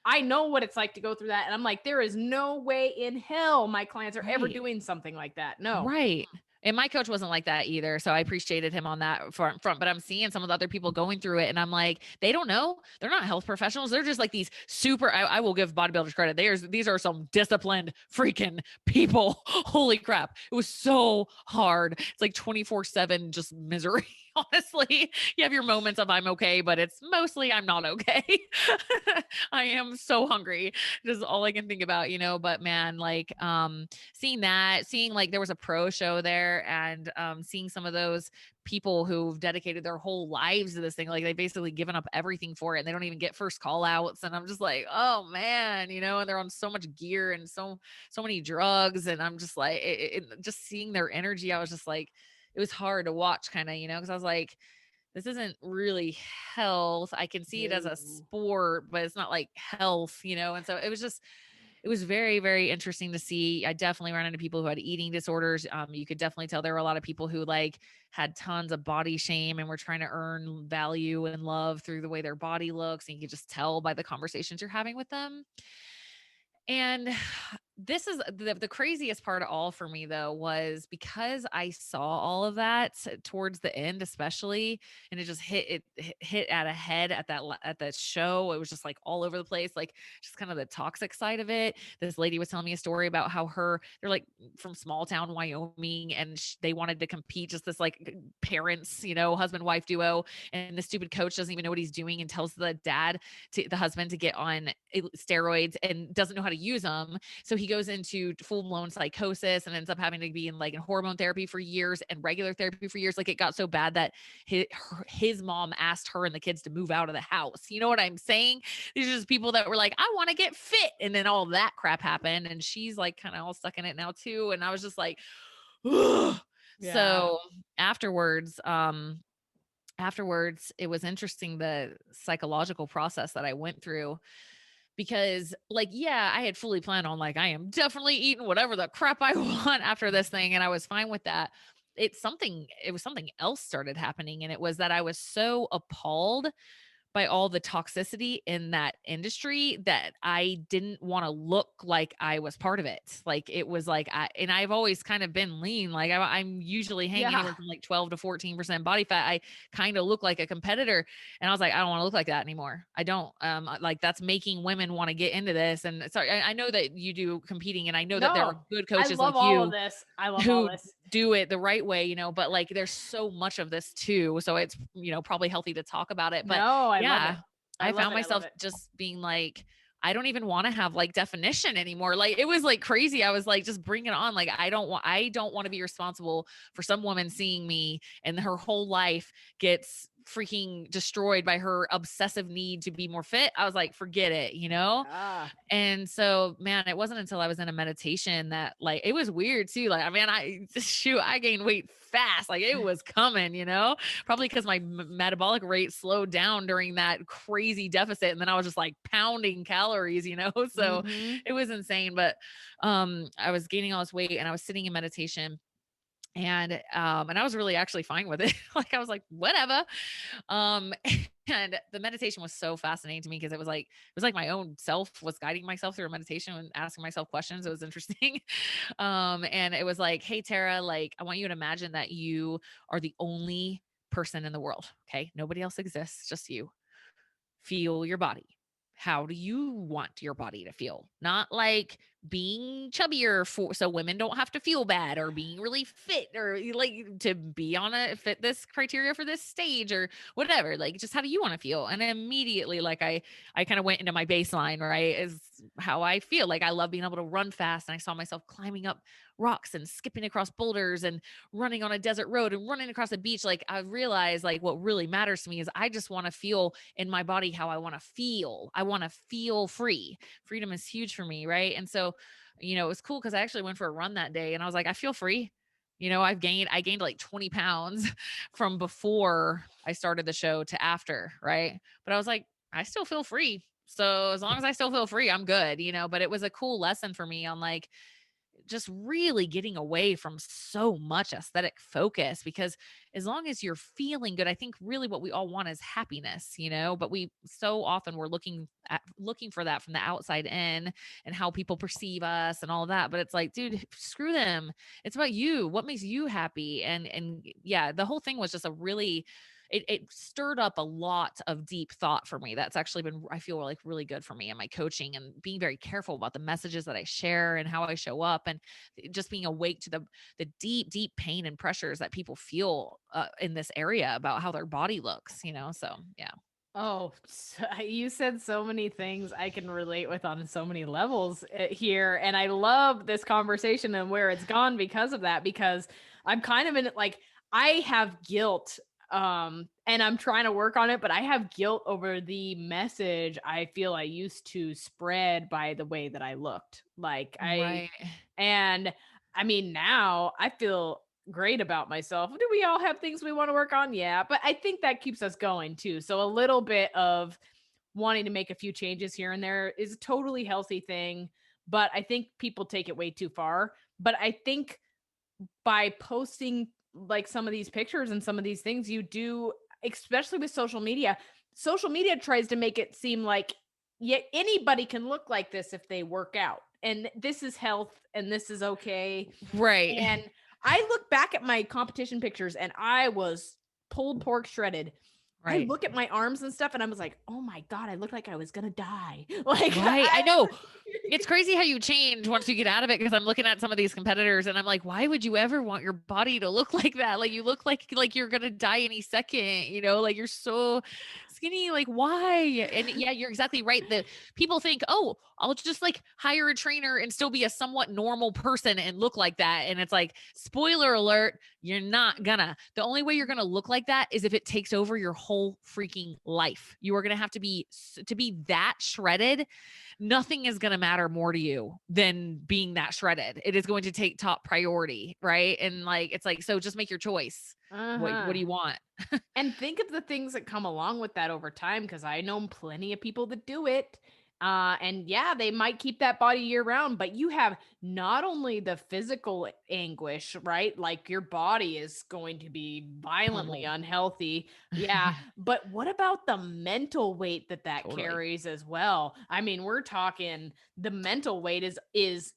I know what it's like to go through that. And I'm like, there is no way in hell my clients are ever doing something like that. No. Right. And my coach wasn't like that either. So I appreciated him on that front, but I'm seeing some of the other people going through it. And I'm like, they don't know. They're not health professionals. They're just like these super, I will give bodybuilders credit. These are some disciplined freaking people. Holy crap. It was so hard. It's like 24/7 just misery. Honestly, you have your moments of I'm okay, but it's mostly I'm not okay. I am so hungry. This is all I can think about, but man, like, seeing like there was a pro show there and, seeing some of those people who've dedicated their whole lives to this thing, like they've basically given up everything for it and they don't even get first call outs. And I'm just like, oh man, and they're on so much gear and so many drugs. And I'm just like, just seeing their energy, I was just like, it was hard to watch kind of, because I was like, this isn't really health. I can see it as a sport, but it's not like health, And so it was very, very interesting to see. I definitely ran into people who had eating disorders. You could definitely tell there were a lot of people who like had tons of body shame and were trying to earn value and love through the way their body looks. And you could just tell by the conversations you're having with them. And this is the craziest part of all for me though, was because I saw all of that towards the end, especially, and it just hit at a head at at that show. It was just like all over the place, like just kind of the toxic side of it. This lady was telling me a story about how they're like from small town Wyoming, and they wanted to compete, just this like parents, husband wife duo, and the stupid coach doesn't even know what he's doing and tells the husband to get on steroids and doesn't know how to use them. So he goes into full blown psychosis and ends up having to be in hormone therapy for years and regular therapy for years. Like it got so bad that his mom asked her and the kids to move out of the house. You know what I'm saying? These are just people that were like, I want to get fit. And then all that crap happened. And she's like kind of all stuck in it now too. And I was just like, ugh. Yeah. So afterwards, it was interesting, the psychological process that I went through, because I had fully planned on I am definitely eating whatever the crap I want after this thing. And I was fine with that. It was something else started happening. And it was that I was so appalled by all the toxicity in that industry that I didn't want to look like I was part of it. Like it was and I've always kind of been lean. Like I'm usually hanging anywhere from 12 to 14% body fat. I kind of look like a competitor. And I was like, I don't want to look like that anymore. I don't, that's making women want to get into this. And sorry, I know that you do competing, and I know that there are good coaches I love like all you of this. I love all this. do it the right way, but there's so much of this too. So it's, probably healthy to talk about it. But no, I love it. I found myself just being like, I don't even want to have definition anymore. It was crazy. I was just bring it on. I don't want to be responsible for some woman seeing me and her whole life gets freaking destroyed by her obsessive need to be more fit. I was like, forget it, And so, man, it wasn't until I was in a meditation that it was weird too. I gained weight fast. It was coming, probably because my metabolic rate slowed down during that crazy deficit. And then I was just pounding calories, so it was insane. But I was gaining all this weight and I was sitting in meditation. And I was really actually fine with it. I was like, whatever. And the meditation was so fascinating to me because it was like my own self was guiding myself through a meditation and asking myself questions. It was interesting. And it was like, hey, Tara, I want you to imagine that you are the only person in the world. Okay. Nobody else exists, just you. Feel your body. How do you want your body to feel? Not being chubbier so women don't have to feel bad, or being really fit, or to be on a fit this criteria for this stage or whatever. Just how do you want to feel? And immediately I kind of went into my baseline, right? Is how I feel. I love being able to run fast, and I saw myself climbing up rocks and skipping across boulders and running on a desert road and running across a beach. I realized what really matters to me is I just want to feel in my body how I want to feel. I want to feel free. Freedom is huge for me, right? And so, it was cool because I actually went for a run that day and I was like, I feel free. I gained 20 pounds from before I started the show to after, right? But I was like, I still feel free. So as long as I still feel free, I'm good, but it was a cool lesson for me on just really getting away from so much aesthetic focus, because as long as you're feeling good, I think really what we all want is happiness, but we so often we're looking for that from the outside in and how people perceive us and all that. But it's dude, screw them. It's about you. What makes you happy? And yeah, the whole thing was just it stirred up a lot of deep thought for me. That's actually been, I feel really good for me and my coaching, and being very careful about the messages that I share and how I show up, and just being awake to the deep, deep pain and pressures that people feel in this area about how their body looks, so yeah. Oh, you said so many things I can relate with on so many levels here. And I love this conversation and where it's gone because of that, because I'm kind of in it. I have guilt, and I'm trying to work on it, but I have guilt over the message I feel I used to spread by the way that I looked. Right. And I mean, now I feel great about myself. Do we all have things we want to work on? Yeah. But I think that keeps us going too. So a little bit of wanting to make a few changes here and there is a totally healthy thing, but I think people take it way too far. But I think by posting some of these pictures and some of these things you do, especially with social media tries to make it seem like, yeah, anybody can look like this if they work out. and this is health and this is okay. Right. And I look back at my competition pictures and I was pulled pork shredded. I Right. look at my arms and stuff and I was like, oh my God, I look like I was gonna die. Like Right. I know. It's crazy how you change once you get out of it, because I'm looking at some of these competitors and I'm like, why would you ever want your body to look like that? Like you look like you're gonna die any second, like you're so skinny. Like why? And yeah, you're exactly right. The people think, oh, I'll just like hire a trainer and still be a somewhat normal person and look like that. And it's like, spoiler alert, you're not gonna. The only way you're gonna look like that is if it takes over your whole freaking life. You are gonna have to be that shredded. Nothing is going to matter more to you than being that shredded. It is going to take top priority, right? And like it's like, so just make your choice. What do you want? And think of the things that come along with that over time, because I know plenty of people that do it. And yeah, they might keep that body year round, but you have not only the physical anguish, right? Like your body is going to be violently Pummeled. unhealthy. Yeah. But what about the mental weight that Totally. carries as well? I mean, we're talking the mental weight is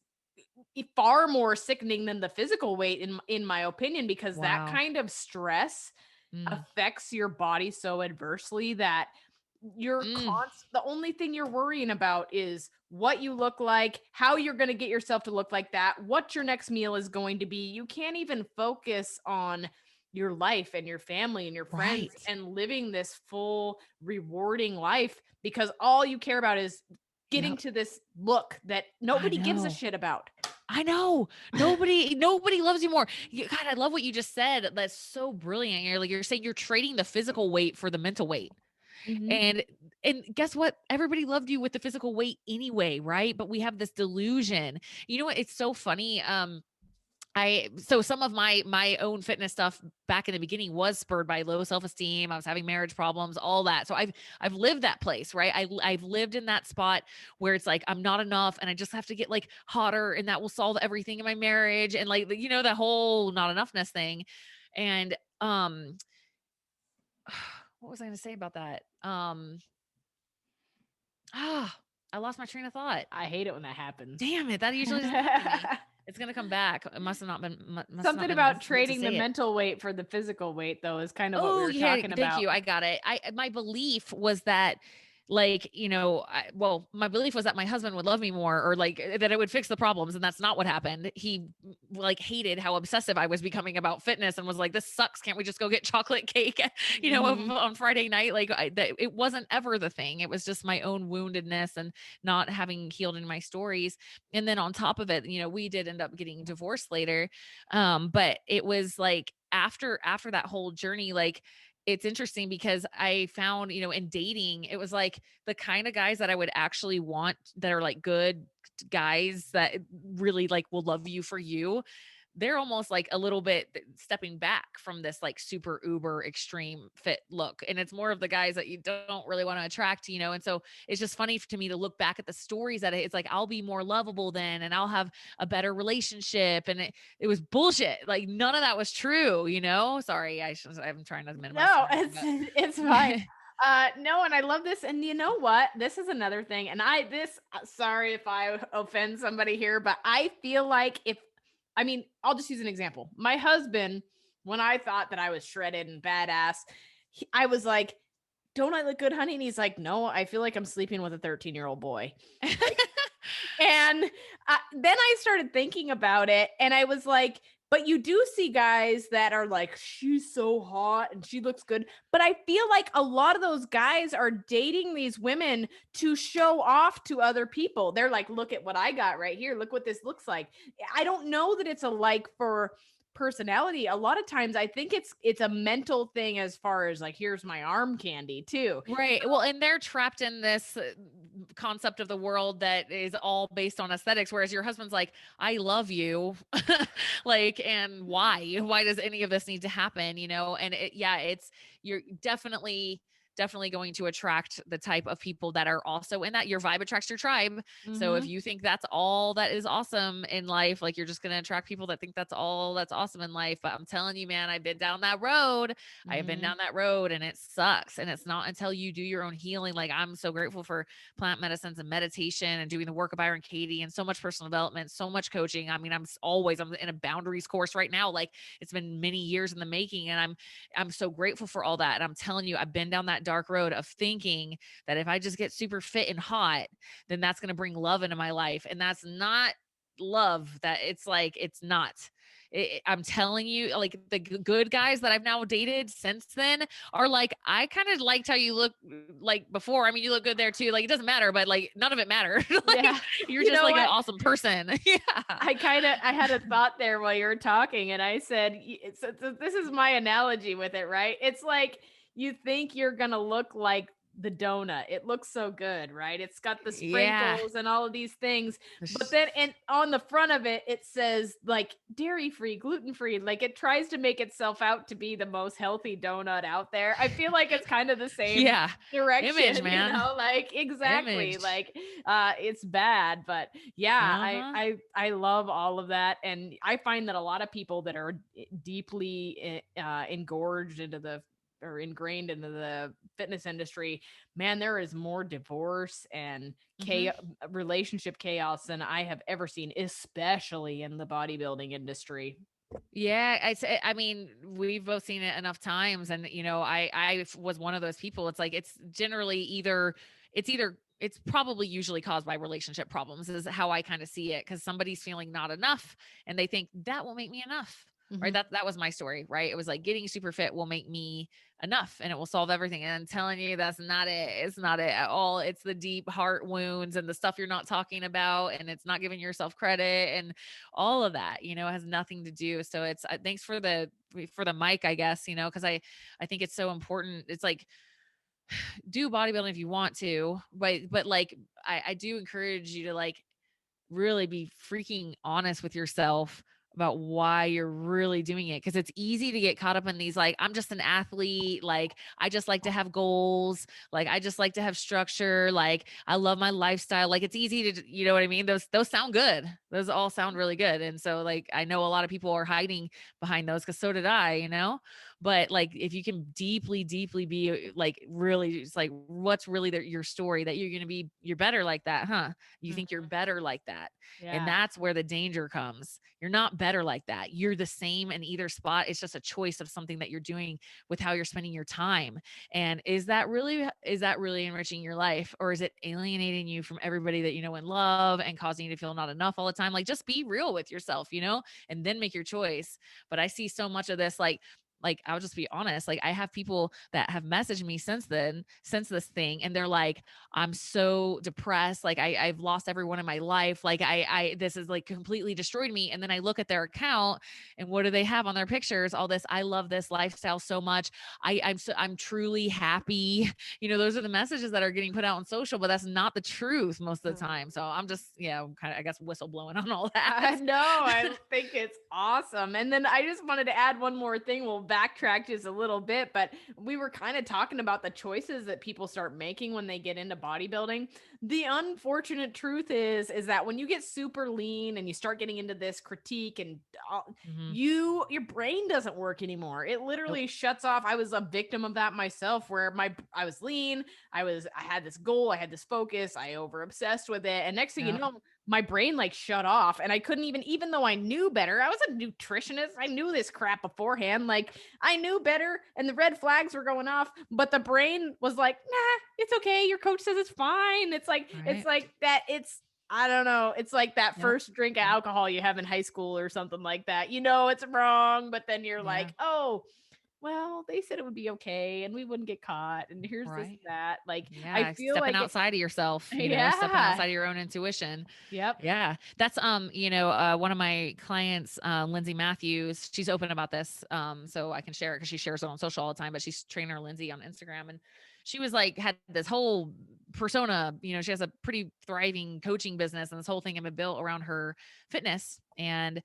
far more sickening than the physical weight in my opinion, because that Wow. kind of stress affects your body so adversely that you're the only thing you're worrying about is what you look like, how you're going to get yourself to look like that, what your next meal is going to be. You can't even focus on your life and your family and your friends Right. and living this full rewarding life, because all you care about is getting Yep. to this look that nobody gives a know. shit about. I know nobody loves you more. God, I love what you just said. That's so brilliant. You're saying you're trading the physical weight for the mental weight. Mhm. And guess what? Everybody loved you with the physical weight anyway, right? But we have this delusion. You know what? It's so funny. So some of my own fitness stuff back in the beginning was spurred by low self-esteem. I was having marriage problems, all that. So I've lived that place, right? I've lived in that spot where it's like I'm not enough and I just have to get like hotter and that will solve everything in my marriage, and like that whole not enoughness thing. And what was I going to say about that? I lost my train of thought. I hate it when that happens. Damn it. That usually doesn't happen to me. It's going to come back. It must have not been, Something as about good to trading the say it. mental weight for the physical weight, though, is kind of what we Oh, were yeah. talking Thank about. you. I got it. My belief was that like, my belief was that my husband would love me more, or like that it would fix the problems. And that's not what happened. He like hated how obsessive I was becoming about fitness and was like, this sucks. Can't we just go get chocolate cake, Mhm. on Friday night? Like it wasn't ever the thing. It was just my own woundedness and not having healed in my stories. And then on top of it, we did end up getting divorced later. But it was like, after that whole journey, like it's interesting because I found, in dating, it was like the kind of guys that I would actually want, that are like good guys that really like will love you for you. They're almost like a little bit stepping back from this like super uber extreme fit look. And it's more of the guys that you don't really want to attract, And so it's just funny to me to look back at the stories that it's like, I'll be more lovable then, and I'll have a better relationship. And it was bullshit. Like none of that was true, Sorry. I'm trying to minimize. No, time, it's fine. No, and I love this. And you know what? This is another thing. And sorry if I offend somebody here, but I feel like I'll just use an example. My husband, when I thought that I was shredded and badass, I was like, don't I look good, honey? And he's like, no, I feel like I'm sleeping with a 13-year-old boy. And then I started thinking about it, and I was like, but you do see guys that are like, she's so hot and she looks good. But I feel like a lot of those guys are dating these women to show off to other people. They're like, look at what I got right here. Look what this looks like. I don't know that it's a like for personality. A lot of times I think it's a mental thing, as far as like, here's my arm candy too. Right. Well, and they're trapped in this concept of the world that is all based on aesthetics. Whereas your husband's like, I love you. Like, and why does any of this need to happen? And you're definitely definitely going to attract the type of people that are also in that. Your vibe attracts your tribe. So if Mhm. you think that's all that is awesome in life, like you're just going to attract people that think that's all that's awesome in life. But I'm telling you, man, I've been down that road. I have been Mhm. down that road and it sucks. And it's not until you do your own healing. Like I'm so grateful for plant medicines and meditation and doing the work of Byron Katie and so much personal development, so much coaching. I mean, I'm in a boundaries course right now. Like it's been many years in the making and I'm so grateful for all that. And I'm telling you, I've been down that dark road of thinking that if I just get super fit and hot, then that's going to bring love into my life. And that's not love. That it's like, it's not. I'm telling you, like the good guys that I've now dated since then are like, I kind of liked how you look like before. I mean, you look good there too. Like it doesn't matter, but like none of it mattered. Like Yeah. you're You just know like an what? awesome person. Yeah. I had a thought there while you were talking, and I said, this is my analogy with it, right? It's like you think you're gonna look like the donut. It looks so good, right? It's got the Yeah. sprinkles and all of these things, but then and on the front of it, it says like dairy free, gluten free. Like it tries to make itself out to be the most healthy donut out there. I feel like it's kind of the same Yeah. Image, direction, man. like exactly, Image. like it's bad, but yeah, Uh-huh. I love all of that, and I find that a lot of people that are deeply engorged into the or ingrained into the fitness industry, man, there is more divorce and Mhm. relationship chaos than I have ever seen, especially in the bodybuilding industry. Yeah, I mean, we've both seen it enough times, and you know, was one of those people. It's like it's generally it's probably usually caused by relationship problems, is how I kind of see it, because somebody's feeling not enough, and they think that will make me enough. Right. Mhm. That was my story. Right. It was like getting super fit will make me enough and it will solve everything. And I'm telling you, that's not it. It's not it at all. It's the deep heart wounds and the stuff you're not talking about, and it's not giving yourself credit and all of that, has nothing to do. So it's thanks for the mic, I guess, because I think it's so important. It's like, do bodybuilding if you want to, but like I do encourage you to like really be freaking honest with yourself about why you're really doing it. Cause it's easy to get caught up in these, like, I'm just an athlete. Like, I just like to have goals. Like, I just like to have structure. Like, I love my lifestyle. Like, it's easy to, you know what I mean? Those sound good. Those all sound really good. And so, like, I know a lot of people are hiding behind those, cause so did I. But like, if you can deeply, deeply be like, really just like, what's really your story, that you're better like that, huh? You think you're Mhm. better like that. And Yeah. that's where the danger comes. You're not better like that. You're the same in either spot. It's just a choice of something that you're doing with how you're spending your time. And is that really enriching your life, or is it alienating you from everybody that you know and love and causing you to feel not enough all the time? Like just be real with yourself, and then make your choice. But I see so much of this like I'll just be honest, like I have people that have messaged me since this thing, and they're like, I'm so depressed. Like I've lost everyone in my life. Like this is like completely destroyed me. And then I look at their account, and what do they have on their pictures? All this, I love this lifestyle so much. I'm truly happy. Those are the messages that are getting put out on social, but that's not the truth most of the time. So I'm just, kind of, I guess, whistleblowing on all that. I know. I think it's awesome. And then I just wanted to add one more thing. We'll backtrack just a little bit, but we were kind of talking about the choices that people start making when they get into bodybuilding. The unfortunate truth is that when you get super lean and you start getting into this critique and Mhm. your brain doesn't work anymore. It Nope. literally shuts off. I was a victim of that myself, where I was lean, I had this goal, I had this focus, I over obsessed with it, and next thing you Yep. know, my brain like shut off, and I couldn't even though I knew better. I was a nutritionist. I knew this crap beforehand. Like I knew better, and the red flags were going off, but the brain was like, "Nah, it's okay. Your coach says it's fine." It's Right. like that. I don't know. It's like that Yep. first drink of Yep. alcohol you have in high school or something like that. You know it's wrong, but then you're Yeah. like, "Oh, well, they said it would be okay and we wouldn't get caught, and here's this Right. that." Like I Yeah, feel stepping like outside of yourself, stepping yeah. outside of your own intuition. Yep. Yeah. That's one of my clients, Lindsay Matthews, she's open about this. So I can share it because she shares it on social all the time, but she's trainer Lindsay on Instagram. And she was like, had this whole persona, she has a pretty thriving coaching business, and this whole thing had been built around her fitness. And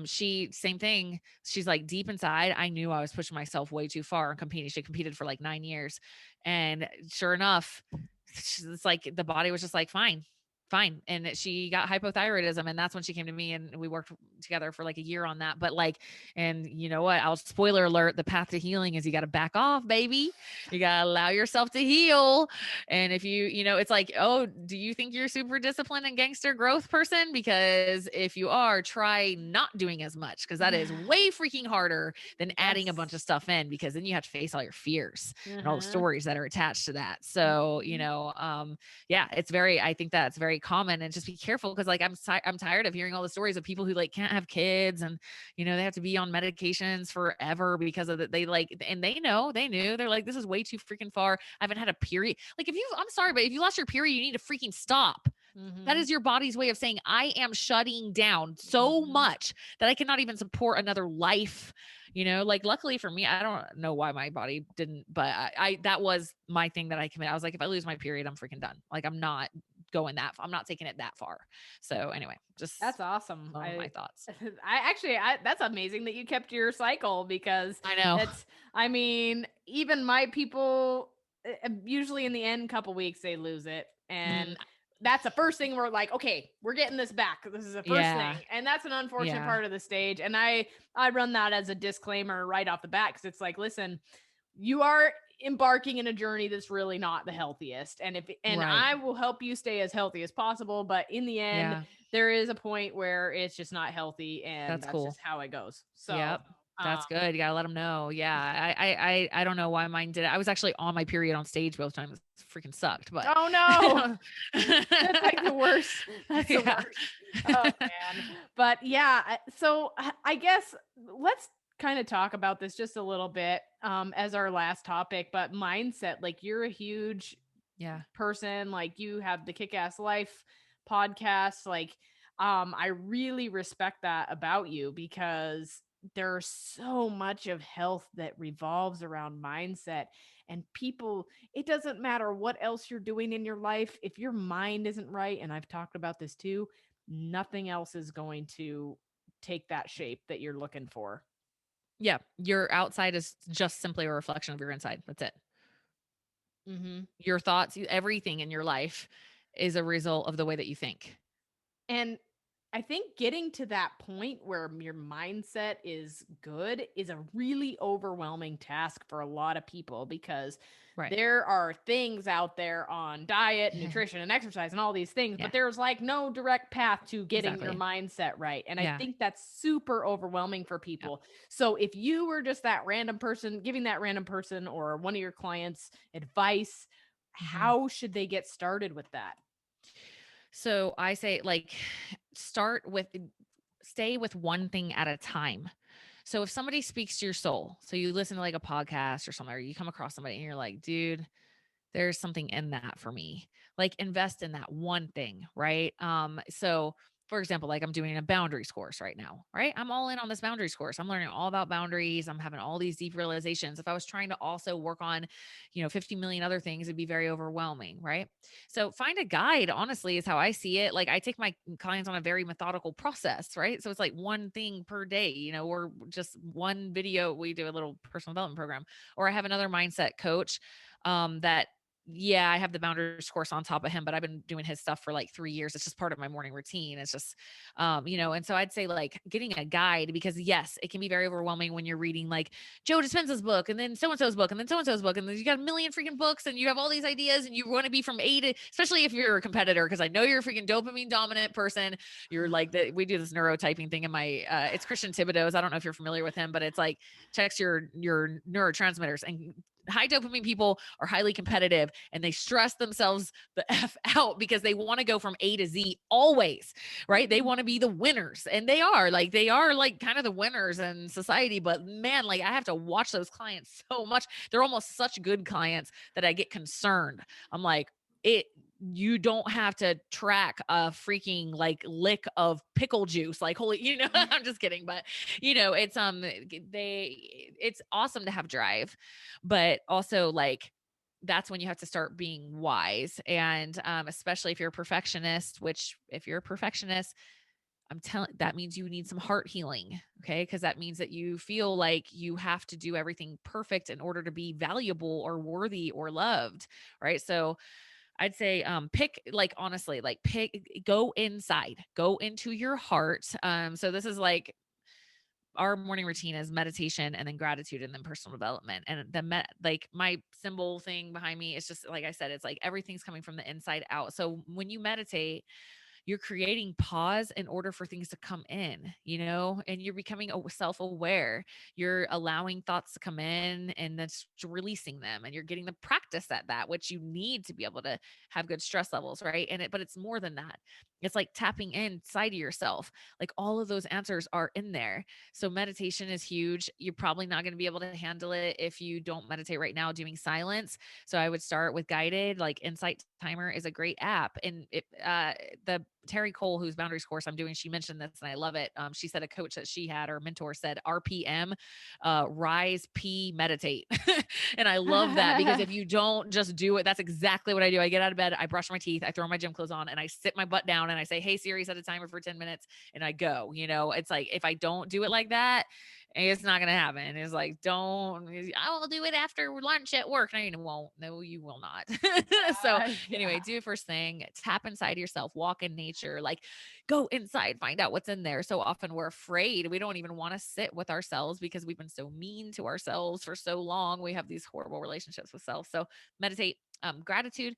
she, same thing. She's like, deep inside, I knew I was pushing myself way too far and competing. She competed for like 9 years. And sure enough, it's like the body was just like, fine. And she got hypothyroidism, and that's when she came to me, and we worked together for like a year on that. But like, and you know what, I'll spoiler alert, the path to healing is you got to back off, baby. You got to allow yourself to heal. And if it's like, oh, do you think you're super disciplined and gangster growth person? Because if you are, try not doing as much, because that is way freaking harder than adding a bunch of stuff in, because then you have to face all your fears and all the stories that are attached to that. So, yeah, I think that's very common. And just be careful, because like I'm tired of hearing all the stories of people who like can't have kids, and they have to be on medications forever because of that. They knew, they're like, this is way too freaking far. I haven't had a period. Like, I'm sorry, but if you lost your period, you need to freaking stop. That is your body's way of saying, I am shutting down so much that I cannot even support another life. Like, luckily for me, I don't know why my body didn't, but I that was my thing that I committed. I was like, if I lose my period, I'm freaking done. Like, I'm not taking it that far. So anyway, just that's awesome. My thoughts. That's amazing that you kept your cycle, because I know even my people, usually in the end couple weeks, they lose it. And that's the first thing we're like, okay, we're getting this back. This is the first thing. And that's an unfortunate part of the stage. And I run that as a disclaimer right off the bat, because it's like, listen, you are embarking in a journey that's really not the healthiest. And I will help you stay as healthy as possible. But in the end, there is a point where it's just not healthy, and that's cool. Just how it goes. So yep. That's good. You gotta let them know. Yeah. I don't know why mine did it. I was actually on my period on stage both times. It freaking sucked, but oh no, that's like the worst. That's the worst. Oh man. But yeah, so I guess let's kind of talk about this just a little bit as our last topic. But mindset, like, you're a huge person. Like, you have the Kick-Ass Life podcast. Like, I really respect that about you, because there's so much of health that revolves around mindset. And people, it doesn't matter what else you're doing in your life, if your mind isn't right, and I've talked about this too, nothing else is going to take that shape that you're looking for. Yeah, your outside is just simply a reflection of your inside. That's it. Your thoughts, everything in your life is a result of the way that you think. And I think getting to that point where your mindset is good is a really overwhelming task for a lot of people, because there are things out there on diet, nutrition, and exercise and all these things, but there's like no direct path to getting your mindset right. And I think that's super overwhelming for people. So if you were just that random person, giving that random person or one of your clients advice, how should they get started with that? So I say, like, stay with one thing at a time. So if somebody speaks to your soul, so you listen to like a podcast or something, or you come across somebody and you're like, dude, there's something in that for me. Like, invest in that one thing. Right. So for example, like, I'm doing a boundaries course right now, right? I'm all in on this boundaries course. I'm learning all about boundaries. I'm having all these deep realizations. If I was trying to also work on, 50 million other things, it'd be very overwhelming. Right. So find a guide, honestly, is how I see it. Like, I take my clients on a very methodical process, right? So it's like one thing per day, or just one video. We do a little personal development program, or I have another mindset coach that I have the boundaries course on top of him, but I've been doing his stuff for like 3 years. It's just part of my morning routine. It's just, and so I'd say, like, getting a guide, because yes, it can be very overwhelming when you're reading like Joe Dispenza's book, and then so-and-so's book, and then so-and-so's book. And then you got a million freaking books, and you have all these ideas, and you want to be from A to, especially if you're a competitor. Cause I know you're a freaking dopamine dominant person. You're like we do this neurotyping thing in my, it's Christian Thibodeau's. I don't know if you're familiar with him, but it's like checks your neurotransmitters, and high dopamine people are highly competitive, and they stress themselves the F out because they want to go from A to Z always, right? They want to be the winners, and they are like kind of the winners in society. But man, like, I have to watch those clients so much. They're almost such good clients that I get concerned. I'm like, you don't have to track a freaking like lick of pickle juice. Like, holy, I'm just kidding. But it's awesome to have drive, but also, like, that's when you have to start being wise. And especially if you're a perfectionist, which if you're a perfectionist, I'm telling, that means you need some heart healing. Okay. Cause that means that you feel like you have to do everything perfect in order to be valuable or worthy or loved. Right. So I'd say, pick, like, honestly, like go inside, go into your heart. So this is like, our morning routine is meditation and then gratitude and then personal development. And like my symbol thing behind me is just, like I said, it's like everything's coming from the inside out. So when you meditate, you're creating pause in order for things to come in, and you're becoming self-aware. You're allowing thoughts to come in and then releasing them. And you're getting the practice at that, which you need to be able to have good stress levels. Right. But it's more than that. It's like tapping inside of yourself. Like all of those answers are in there. So meditation is huge. You're probably not going to be able to handle it if you don't meditate right now doing silence. So I would start with guided, like Insight Timer is a great app. And the Terry Cole, whose boundaries course I'm doing, she mentioned this and I love it. She said a coach that she had or mentor said RPM, rise, P, meditate. And I love that because if you don't just do it, that's exactly what I do. I get out of bed, I brush my teeth, I throw my gym clothes on and I sit my butt down and I say, hey Siri, set a timer for 10 minutes and I go. It's like, if I don't do it like that, it's not going to happen. It's like, I will do it after lunch at work. No, you won't. No, you will not. So anyway, do it first thing, tap inside yourself, walk in nature, like go inside, find out what's in there. So often we're afraid. We don't even want to sit with ourselves because we've been so mean to ourselves for so long. We have these horrible relationships with self. So meditate, gratitude.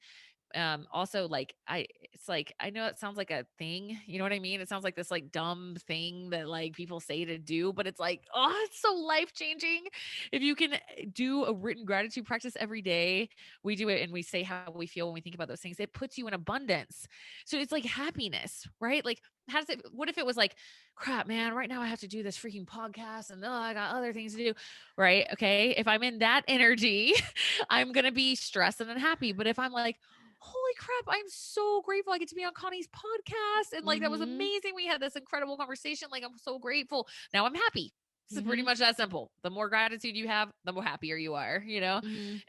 Also it's like, I know it sounds like a thing, you know what I mean? It sounds like this like dumb thing that like people say to do, but it's like, oh, it's so life-changing. If you can do a written gratitude practice every day, we do it and we say how we feel when we think about those things. It puts you in abundance. So it's like happiness, right? Like, what if it was like, crap, man, right now I have to do this freaking podcast and I got other things to do, right? Okay. If I'm in that energy, I'm going to be stressed and unhappy. But if I'm like, holy crap, I'm so grateful I get to be on Connie's podcast. And like, that was amazing. We had this incredible conversation. Like, I'm so grateful. Now I'm happy. This is pretty much that simple. The more gratitude you have, the more happier you are,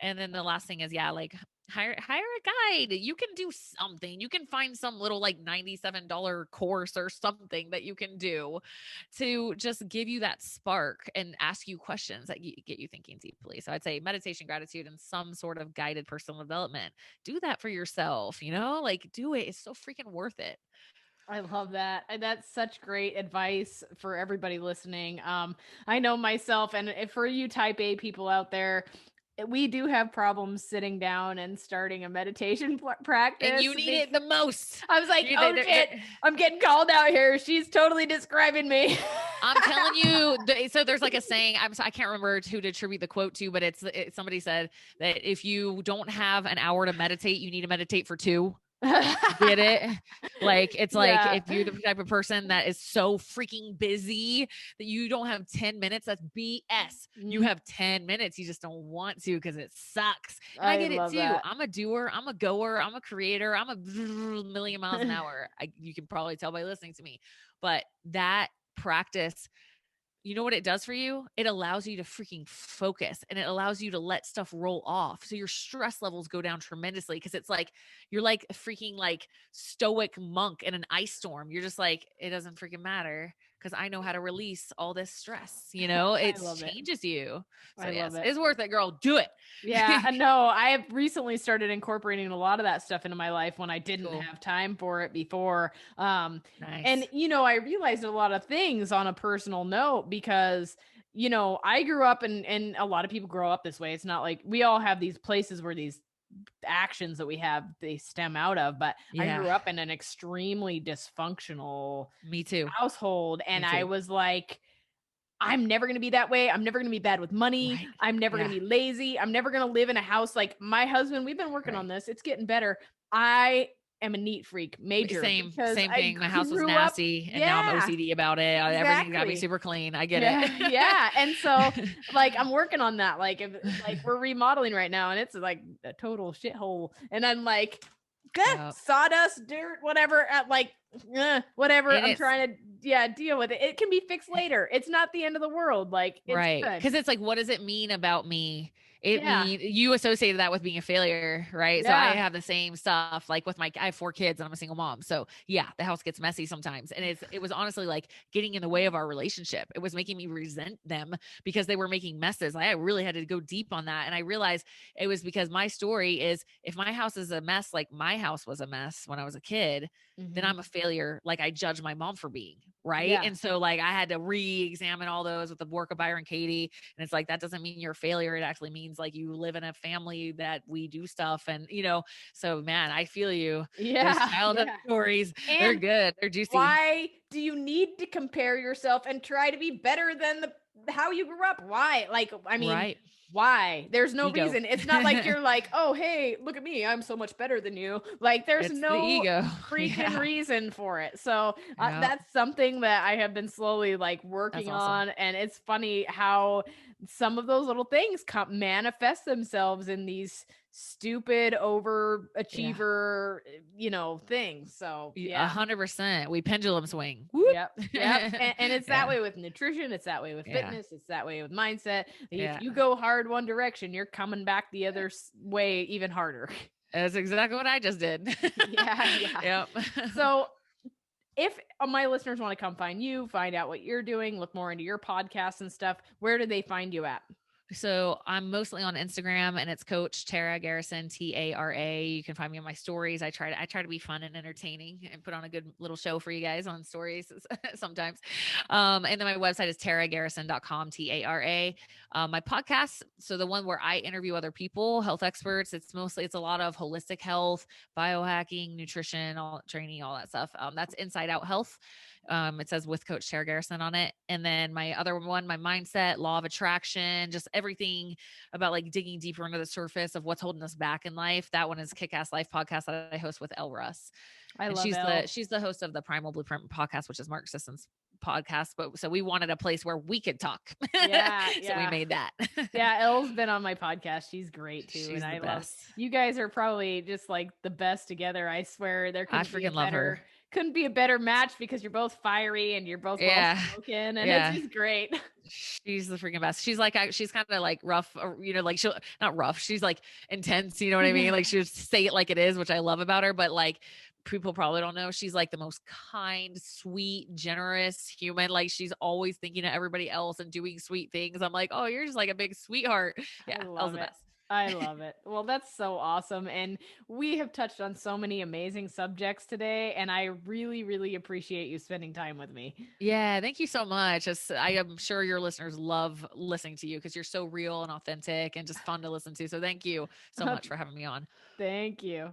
And then the last thing is, like hire a guide. You can do something. You can find some little like $97 course or something that you can do to just give you that spark and ask you questions that get you thinking deeply. So I'd say meditation, gratitude, and some sort of guided personal development. Do that for yourself, like do it. It's so freaking worth it. I love that. That's such great advice for everybody listening. I know myself, and for you type A people out there, we do have problems sitting down and starting a meditation practice. And you need it the most. I was like, oh shit, I'm getting called out here. She's totally describing me. I'm telling you. So there's like a saying, I can't remember who to attribute the quote to, but somebody said that if you don't have an hour to meditate, you need to meditate for 2. Get it? Like, it's like, if you're the type of person that is so freaking busy that you don't have 10 minutes, that's BS. You have 10 minutes. You just don't want to because it sucks. And I get it too. That. I'm a doer. I'm a goer. I'm a creator. I'm a million miles an hour. You can probably tell by listening to me, but that practice, you know what it does for you? It allows you to freaking focus and it allows you to let stuff roll off. So your stress levels go down tremendously because it's like, you're like a freaking like stoic monk in an ice storm. You're just like, it doesn't freaking matter because I know how to release all this stress, it changes you. So yes, it's worth it, girl. Do it. Yeah, no, I have recently started incorporating a lot of that stuff into my life when I didn't have time for it before. Nice. And, I realized a lot of things on a personal note because, I grew up and a lot of people grow up this way. It's not like we all have these places where these actions that we have, they stem out of, but I grew up in an extremely dysfunctional household. And I was like, I'm never going to be that way. I'm never going to be bad with money. Right. I'm never going to be lazy. I'm never going to live in a house like my husband. We've been working on this. It's getting better. I am a neat freak, major. Same thing. My house was nasty and now I'm OCD about it. Exactly. Everything's got to be super clean. I get it. Yeah. And so like, I'm working on that. Like, we're remodeling right now and it's like a total shithole. And I'm like, sawdust, dirt, whatever, whatever. I'm trying to deal with it. It can be fixed later. It's not the end of the world. Like, it's right. good. Cause it's like, what does it mean about me it Yeah. means you associated that with being a failure, right? So I Yeah. have the same stuff like with I have 4 kids and I'm a single mom. So yeah, the house gets messy sometimes. And it was honestly like getting in the way of our relationship. It was making me resent them because they were making messes. I really had to go deep on that. And I realized it was because my story is if my house is a mess, like my house was a mess when I was a kid, then Mhm. I'm a failure. Like I judge my mom for being, right? Yeah. And so like I had to re-examine all those with the work of Byron Katie. And it's like, that doesn't mean you're a failure. It actually means like you live in a family that we do stuff. And, so man, I feel you. Those Yeah. childhood Yeah. stories, they're And good. They're juicy. why do you need to compare yourself and try to be better than how you grew up? Why? Like, I mean, Right. why? There's no Ego. reason. It's not like you're like, oh, hey, look at me. I'm so much better than you. Like, there's It's the no ego. freaking Yeah. reason for it. So Yep. that's something that I have been slowly like working That's awesome. on. And it's funny how some of those little things manifest themselves in these stupid overachiever, things. So yeah. 100%. We pendulum swing. Whoop. Yep. Yep. And it's that Yeah. way with nutrition. It's that way with Yeah. fitness. It's that way with mindset. If Yeah. you go hard one direction, you're coming back the other way even harder. That's exactly what I just did. Yeah. Yep. So if my listeners want to come find you, find out what you're doing, look more into your podcast and stuff, where do they find you at? So I'm mostly on Instagram and it's Coach Tara Garrison, Tara. You can find me on my stories. I try to be fun and entertaining and put on a good little show for you guys on stories sometimes. And then my website is taragarrison.com, Tara. My podcast, so the one where I interview other people, health experts, it's a lot of holistic health, biohacking, nutrition, all training, all that stuff. That's Inside Out Health. It says with Coach Tara Garrison on it. And then my other one, my mindset, law of attraction, just everything about like digging deeper into the surface of what's holding us back in life. That one is Kick-Ass Life podcast that I host with Elle Russ. I And love she's the host of the Primal Blueprint podcast, which is Mark Sisson's podcast. But so we wanted a place where we could talk. Yeah. So we made that. Yeah, Elle's been on my podcast. She's great too. She's And I the love best. you guys are probably just like the best together. I swear there I couldn't be a freaking love her. couldn't be a better match because you're both fiery and you're both well Yeah. spoken and Yeah. it's just great. She's the freaking best. She's like, she's kind of like rough, like she'll not rough. She's like intense. You know what I mean? Like she'll say it like it is, which I love about her. But like people probably don't know, she's like the most kind, sweet, generous human. Like she's always thinking of everybody else and doing sweet things. I'm like, oh, you're just like a big sweetheart. Yeah, I Elle's love the it. best. I love it. Well, that's so awesome. And we have touched on so many amazing subjects today. And I really, really appreciate you spending time with me. Yeah, thank you so much. I am sure your listeners love listening to you because you're so real and authentic and just fun to listen to. So thank you so much for having me on. Thank you.